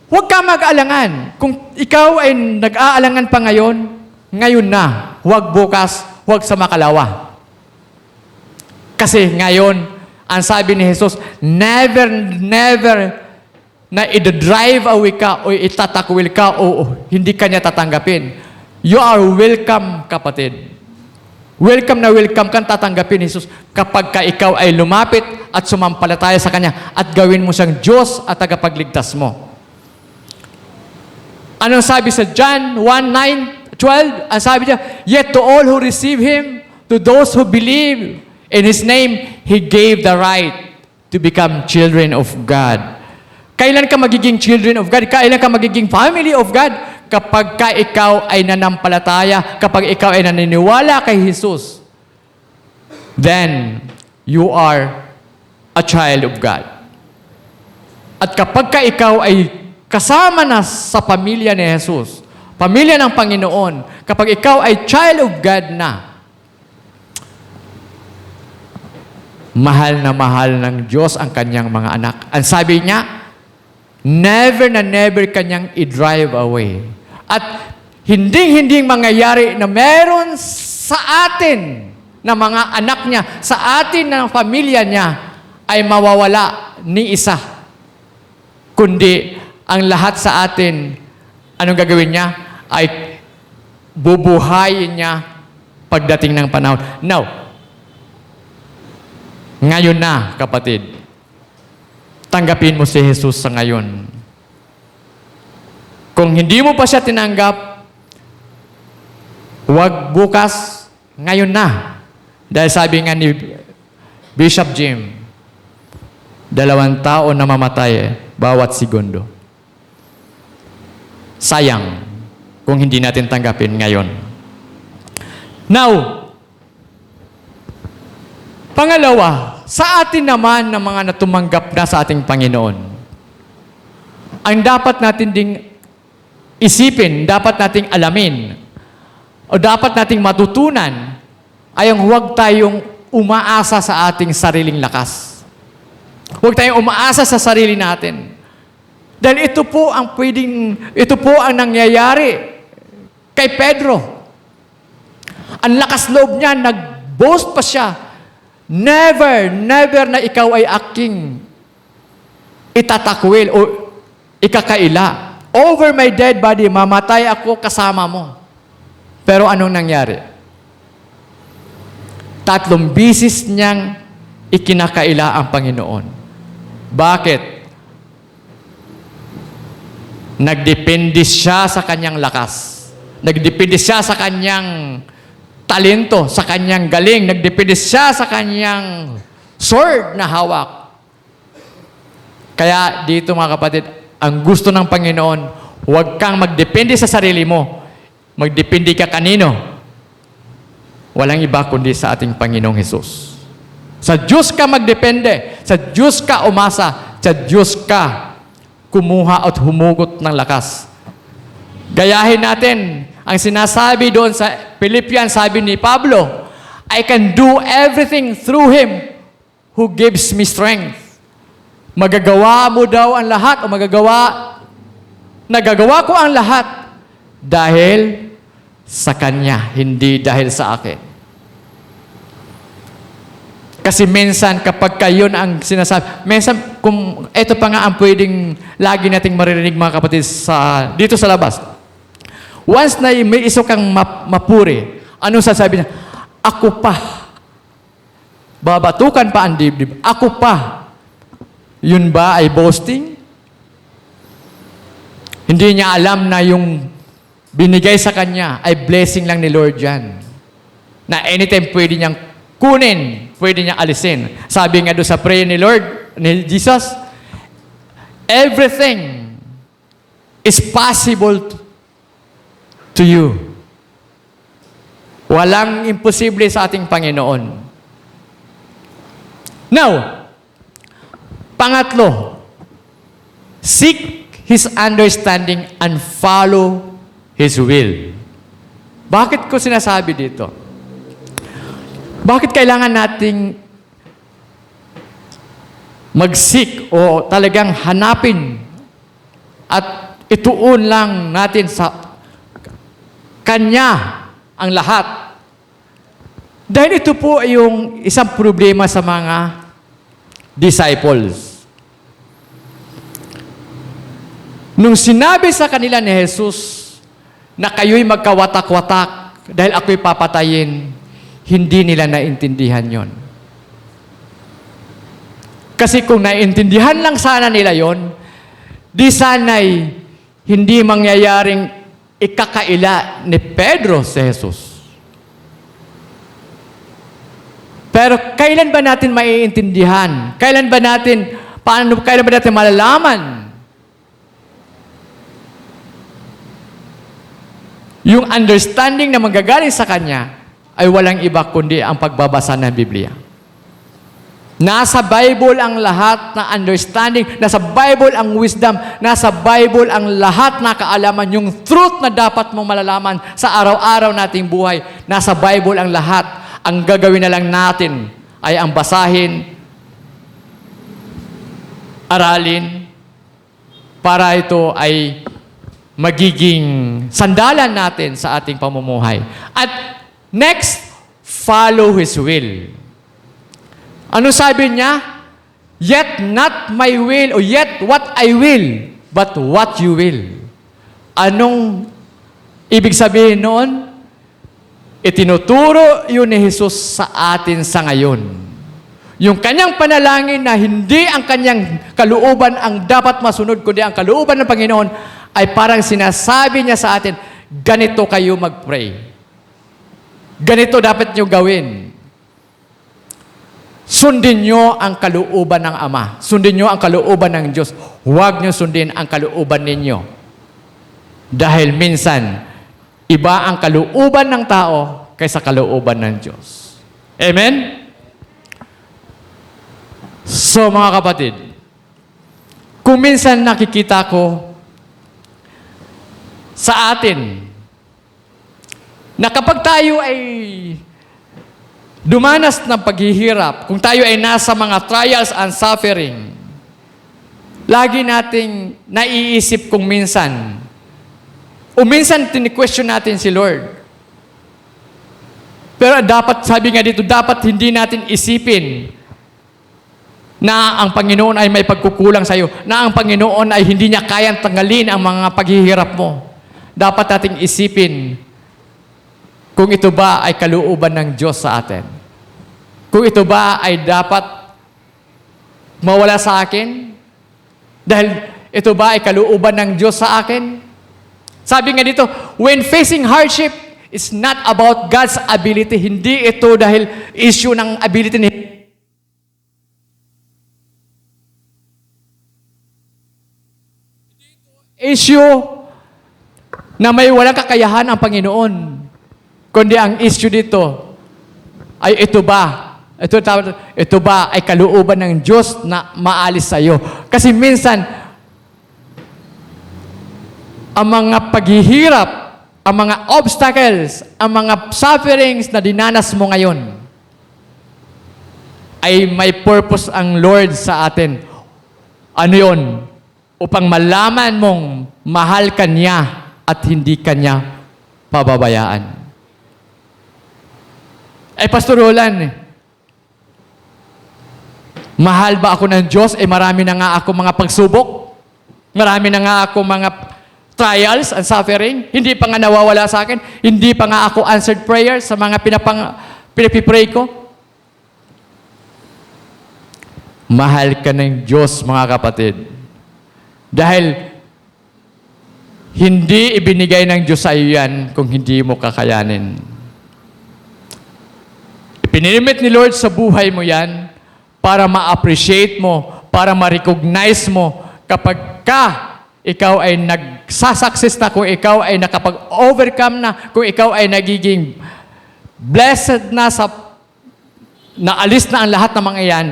huwag ka mag-alangan. Kung ikaw ay nag-aalangan pa ngayon na. Huwag bukas, huwag sa makalawa. Kasi ngayon, ang sabi ni Jesus, never na i-drive away ka o itatakwil ka o hindi ka niya tatanggapin. You are welcome, kapatid. Welcome na welcome kang tatanggapin, Jesus, kapag ka ikaw ay lumapit at sumampalataya sa Kanya at gawin mo siyang Diyos at tagapagligtas mo. Anong sabi sa John 1:9-12? Ang sabi niya, yet to all who receive Him, to those who believe in His name, He gave the right to become children of God. Kailan ka magiging children of God? Kailan ka magiging family of God? Kapag ka ikaw ay nanampalataya, kapag ikaw ay naniniwala kay Jesus, then you are a child of God. At kapag ka ikaw ay kasama na sa pamilya ni Jesus, pamilya ng Panginoon, kapag ikaw ay child of God na, Mahal na mahal ng Diyos ang kanyang mga anak. Ang sabi niya, never na never kanyang i-drive away. At hindi mangyayari na meron sa atin na mga anak niya, sa atin na pamilya niya, ay mawawala ni isa. Kundi ang lahat sa atin, anong gagawin niya? Ay bubuhayin niya pagdating ng panahon. Now, ngayon na, kapatid, tanggapin mo si Jesus sa ngayon. Kung hindi mo pa siya tinanggap, huwag bukas, ngayon na. Dahil sabi nga ni Bishop Jim, 2 tao na mamatay bawat segundo. Sayang kung hindi natin tanggapin ngayon. Now, pangalawa, sa atin naman na mga natumanggap na sa ating Panginoon, ang dapat natin ding isipin, dapat nating alamin, o dapat nating matutunan, ay ang huwag tayong umaasa sa ating sariling lakas. Huwag tayong umaasa sa sarili natin. Dahil ito po ang nangyayari kay Pedro. Ang lakas loob niya, nag-boast pa siya. Never na ikaw ay aking itatakwil o ikakaila. Over my dead body, mamatay ako kasama mo. Pero anong nangyari? 3 bisis niyang ikinakaila ang Panginoon. Bakit? Nagdepende siya sa kanyang lakas. Nagdepende siya sa kanyang talento, sa kanyang galing. Nagdepende siya sa kanyang sword na hawak. Kaya dito mga kapatid, ang gusto ng Panginoon, huwag kang magdepende sa sarili mo. Magdepende ka kanino? Walang iba kundi sa ating Panginoong Hesus. Sa Diyos ka magdepende. Sa Diyos ka umasa. Sa Diyos ka kumuha at humugot ng lakas. Gayahin natin ang sinasabi doon sa Philippians, sabi ni Pablo, I can do everything through Him who gives me strength. Magagawa mo daw ang lahat o nagagawa ko ang lahat dahil sa Kanya, hindi dahil sa akin. Kasi minsan kapag kayo ang sinasabi, minsan kung ito pa nga ang pwedeng lagi nating maririnig mga kapatid dito sa labas. Once na may iso kang mapuri, anong sasabi niya? Ako pa. Babatukan pa ang dibdib. Ako pa. Yun ba ay boasting? Hindi niya alam na yung binigay sa kanya ay blessing lang ni Lord yan. Na anytime pwede niyang kunin, pwede niyang alisin. Sabi nga doon sa prayer ni Lord, ni Jesus, everything is possible to you. Walang imposible sa ating Panginoon. Now, pangatlo, seek His understanding and follow His will. Bakit ko sinasabi dito? Bakit kailangan nating mag-seek o talagang hanapin at ituon lang natin sa Kanya ang lahat? Dahil ito po ay yung isang problema sa mga disciples. Nung sinabi sa kanila ni Jesus na kayo'y magkawatak-watak dahil ako'y papatayin, hindi nila naintindihan yon. Kasi kung naintindihan lang sana nila yon, di sana'y hindi mangyayaring ikakaila ni Pedro si Jesus. Pero kailan ba natin maiintindihan? Kailan ba natin malalaman yung understanding na manggagaling sa Kanya ay walang iba kundi ang pagbabasa ng Biblia. Nasa Bible ang lahat na understanding, nasa Bible ang wisdom, nasa Bible ang lahat na kaalaman, yung truth na dapat mong malalaman sa araw-araw nating buhay. Nasa Bible ang lahat. Ang gagawin na lang natin ay ang basahin, aralin, para ito ay magiging sandalan natin sa ating pamumuhay. At next, follow His will. Ano sabi niya? Yet not my will, or yet what I will, but what you will. Anong ibig sabihin noon? Itinuturo yun ni Jesus sa atin sa ngayon. Yung kanyang panalangin na hindi ang kanyang kalooban ang dapat masunod, kundi ang kalooban ng Panginoon, ay parang sinasabi niya sa atin, ganito kayo mag-pray. Ganito dapat nyo gawin. Sundin nyo ang kalooban ng Ama. Sundin nyo ang kalooban ng Diyos. Huwag nyo sundin ang kalooban ninyo. Dahil minsan, iba ang kalooban ng tao kaysa kalooban ng Diyos. Amen? So mga kapatid, kung minsan nakikita ko sa atin na kapag tayo ay dumanas ng paghihirap, kung tayo ay nasa mga trials and suffering, lagi nating naiisip kung minsan, o minsan tini-question natin si Lord. Pero dapat, sabi nga dito, dapat hindi natin isipin na ang Panginoon ay may pagkukulang sa iyo, na ang Panginoon ay hindi niya kayang tanggalin ang mga paghihirap mo. Dapat nating isipin kung ito ba ay kalooban ng Diyos sa atin. Kung ito ba ay dapat mawala sa akin? Dahil ito ba ay kalooban ng Diyos sa akin? Sabi nga dito, when facing hardship, it's not about God's ability. Hindi ito dahil issue ng ability ni issue na may walang kakayahan ang Panginoon. Kundi ang issue dito ay ito ba ay kalooban ng Diyos na maalis sa iyo. Kasi minsan, ang mga paghihirap, ang mga obstacles, ang mga sufferings na dinanas mo ngayon, ay may purpose ang Lord sa atin. Ano yun? Upang malaman mong mahal ka niya at hindi ka niya pababayaan. Ay, Pastor Roland, mahal ba ako ng Diyos? Marami na nga ako mga pagsubok. Marami na nga ako mga trials and suffering. Hindi pa nga nawawala sa akin. Hindi pa nga ako answered prayer sa mga pinapipray ko. Mahal ka ng Diyos, mga kapatid. Dahil hindi ibinigay ng Diyos sa iyo yan kung hindi mo kakayanin. Ipinilimit ni Lord sa buhay mo yan para ma-appreciate mo, para ma-recognize mo kapag ikaw ay nagsasucess na, kung ikaw ay nakapag-overcome na, kung ikaw ay nagiging blessed na naalis na ang lahat ng mga yan,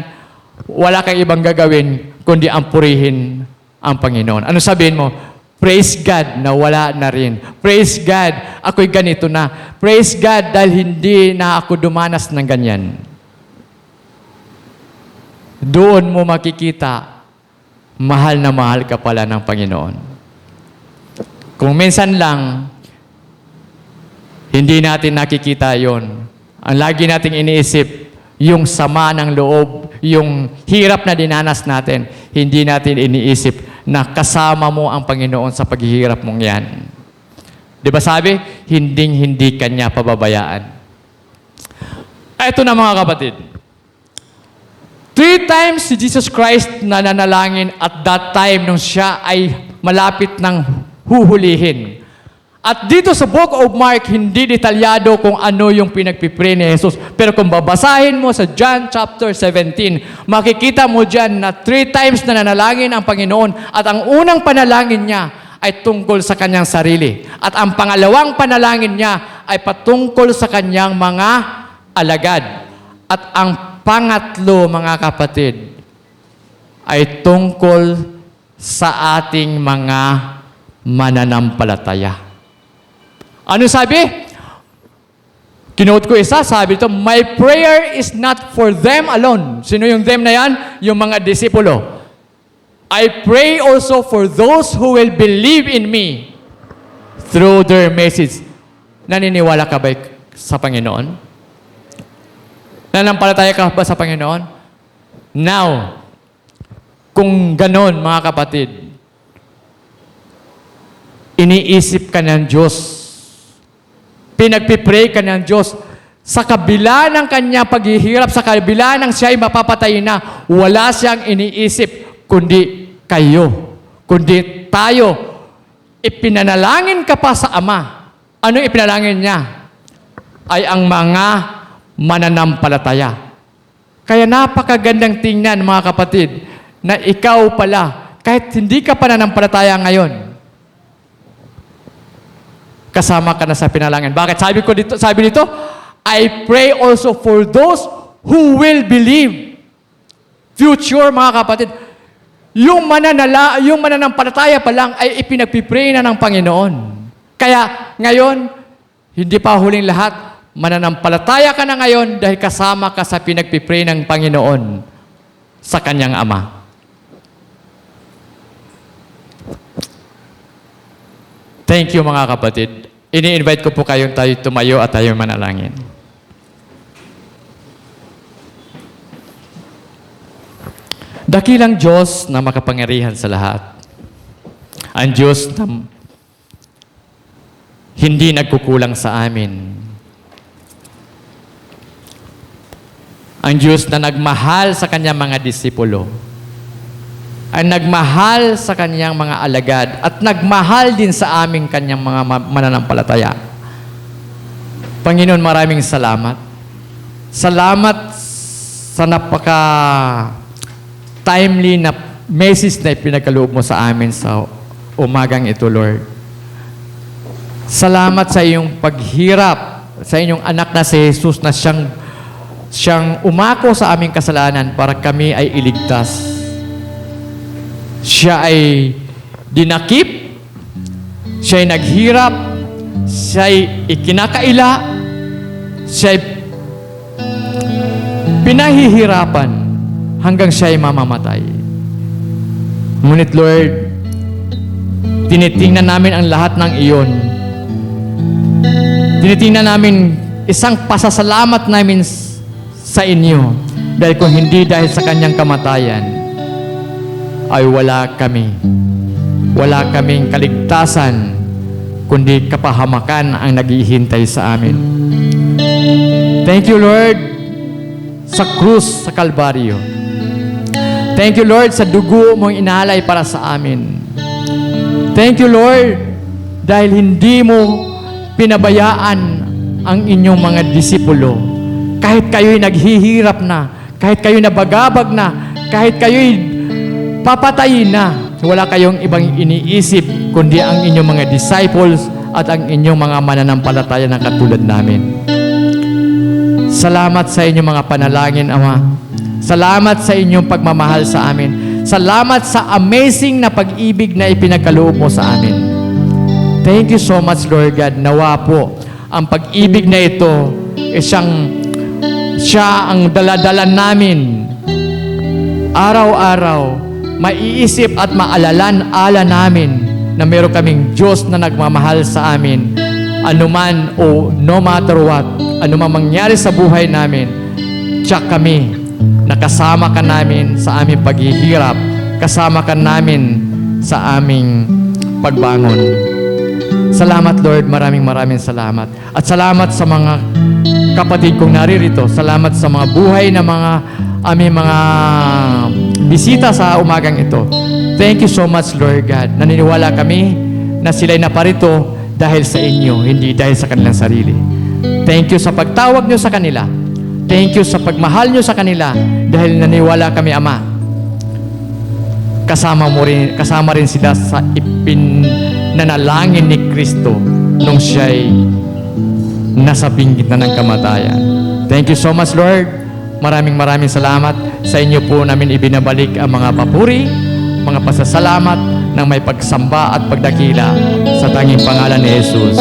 wala kang ibang gagawin kundi ang purihin ang Panginoon. Ano sabihin mo? Praise God na wala na rin. Praise God, ako'y ganito na. Praise God dahil hindi na ako dumanas ng ganyan. Doon mo makikita, mahal na mahal ka pala ng Panginoon. Kung minsan lang, hindi natin nakikita yon. Ang lagi nating iniisip, yung sama ng loob, yung hirap na dinanas natin, hindi natin iniisip na kasama mo ang Panginoon sa paghihirap mong yan. Di ba sabi? Hinding-hindi kanya pababayaan. Ito na mga kapatid. 3 times si Jesus Christ na nanalangin at that time nung siya ay malapit ng huhulihin. At dito sa Book of Mark, hindi detalyado kung ano yung pinagpipray ni Jesus. Pero kung babasahin mo sa John chapter 17, makikita mo dyan na 3 times na nanalangin ang Panginoon at ang unang panalangin niya ay tungkol sa kanyang sarili. At ang pangalawang panalangin niya ay patungkol sa kanyang mga alagad. At ang pangatlo, mga kapatid, ay tungkol sa ating mga mananampalataya. Ano sabi? Kinote ko isa, sabi ito, my prayer is not for them alone. Sino yung them na yan? Yung mga disipulo. I pray also for those who will believe in me through their message. Naniniwala ka ba sa Panginoon? Nanampalataya ka ba sa Panginoon? Now, kung ganon, mga kapatid, iniisip ka ng Diyos, pinagpipray ka ng Diyos, sa kabila ng kanyang paghihirap, sa kabila ng siya'y mapapatay na, wala siyang iniisip, kundi kayo, kundi tayo. Ipinanalangin ka pa sa Ama. Anong ipinalangin niya? Ay ang mga mananampalataya. Kaya napakagandang tingnan, mga kapatid, na ikaw pala, kahit hindi ka pananampalataya ngayon, kasama ka na sa pinalangin. Bakit? Sabi dito, I pray also for those who will believe. Future, mga kapatid, yung mananampalataya pa lang ay ipinagpipray na ng Panginoon. Kaya ngayon, hindi pa huling lahat, mananampalataya ka na ngayon dahil kasama ka sa pinagpipray ng Panginoon sa Kanyang Ama. Thank you, mga kapatid. Ini-invite ko po kayong tayo tumayo at tayo manalangin. Dakilang Diyos na makapangyarihan sa lahat. Ang Diyos na hindi nagkukulang sa amin. Ang Diyos na nagmahal sa Kanyang mga disipulo. Ang nagmahal sa Kanyang mga alagad at nagmahal din sa aming Kanyang mga mananampalataya. Panginoon, maraming salamat. Salamat sa napaka-timely na message na ipinagkaloob mo sa amin sa umagang ito, Lord. Salamat sa iyong paghirap, sa inyong anak na si Jesus na siyang umako sa aming kasalanan para kami ay iligtas. Siya ay dinakip, siya ay naghirap, siya ay ikinakaila, siya ay pinahihirapan hanggang siya ay mamamatay. Ngunit Lord, tinitingnan namin ang lahat ng iyon. Tinitingnan namin isang pasasalamat namin sa inyo dahil kung hindi dahil sa Kanyang kamatayan, ay wala kaming kaligtasan, kundi kapahamakan ang naghihintay sa amin. Thank you, Lord, sa krus sa Kalbaryo. Thank you, Lord, sa dugo mong inalay para sa amin. Thank you, Lord, dahil hindi mo pinabayaan ang inyong mga disipulo. Kahit kayo'y naghihirap na, kahit kayo'y nabagabag na, kahit kayo'y papatayin na, wala kayong ibang iniisip kundi ang inyong mga disciples at ang inyong mga mananampalataya na katulad namin. Salamat sa inyong mga panalangin, Ama. Salamat sa inyong pagmamahal sa amin. Salamat sa amazing na pag-ibig na ipinagkaloob mo sa amin. Thank you so much, Lord God. Nawa po, ang pag-ibig na ito, siya ang daladala namin araw-araw. Maiisip at maalalan-ala namin na meron kaming Diyos na nagmamahal sa amin. Anuman o no matter what, anuman mangyari sa buhay namin, tiyak kami, nakasama ka namin sa aming paghihirap, kasama ka namin sa aming pagbangon. Salamat, Lord, maraming salamat. At salamat sa mga kapatid kong naririto. Salamat sa mga buhay na aming mga bisita sa umagang ito. Thank you so much, Lord God. Naniniwala kami na sila'y naparito dahil sa inyo, hindi dahil sa kanilang sarili. Thank you sa pagtawag nyo sa kanila. Thank you sa pagmahal nyo sa kanila dahil naniniwala kami, Ama. Kasama rin sila sa ipinanalangin ni Kristo nung siya'y nasa binggit na ng kamatayan. Thank you so much, Lord. Maraming salamat. Sa inyo po namin ibinabalik ang mga papuri, mga pasasalamat, ng may pagsamba at pagdakila sa tanging pangalan ni Jesus.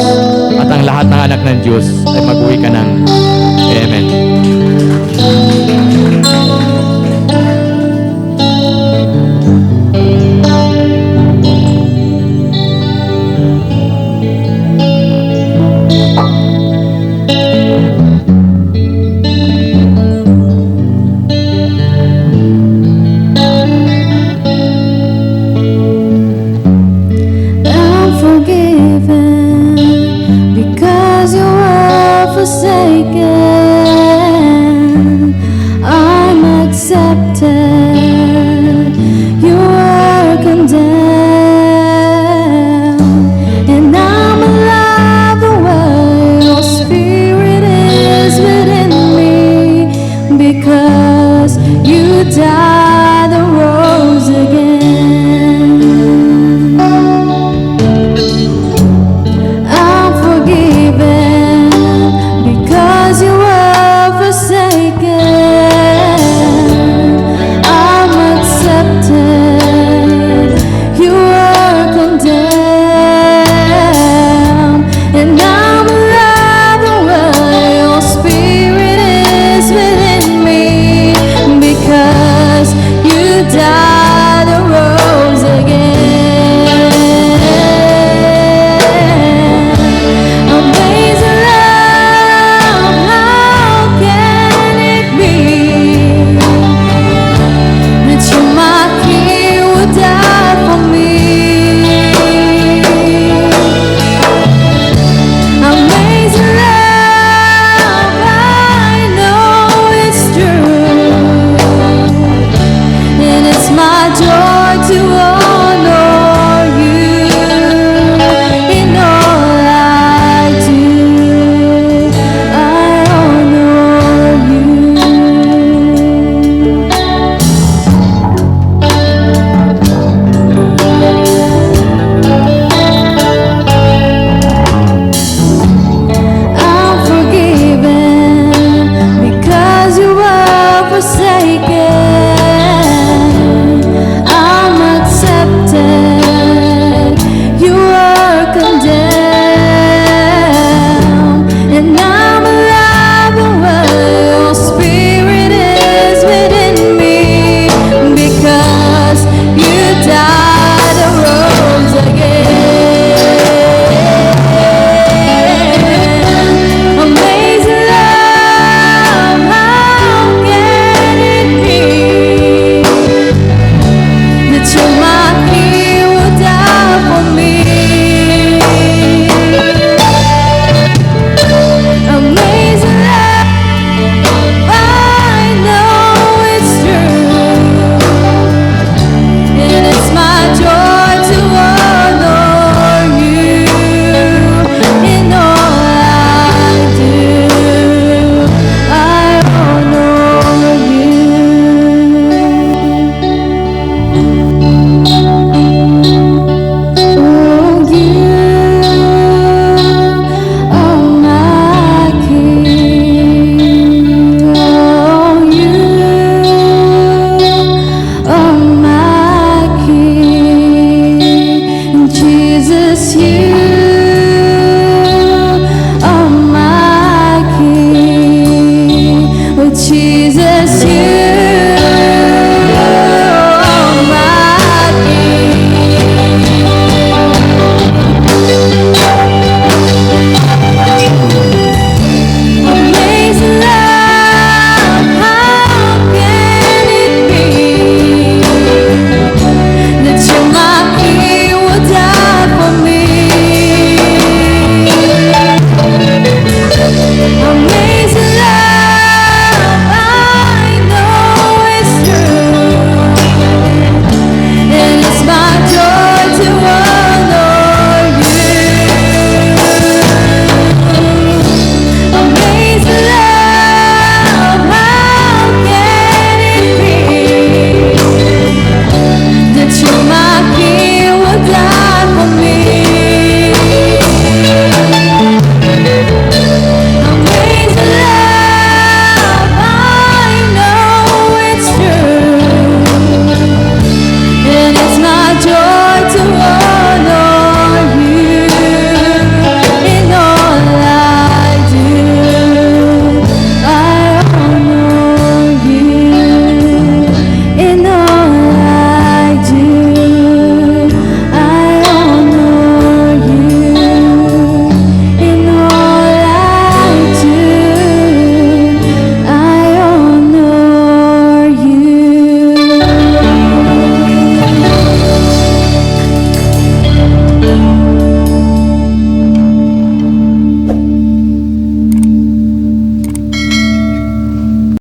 At ang lahat ng anak ng Diyos ay mag-uwi ka ng Amen. I'm forgiven because you were forsaken.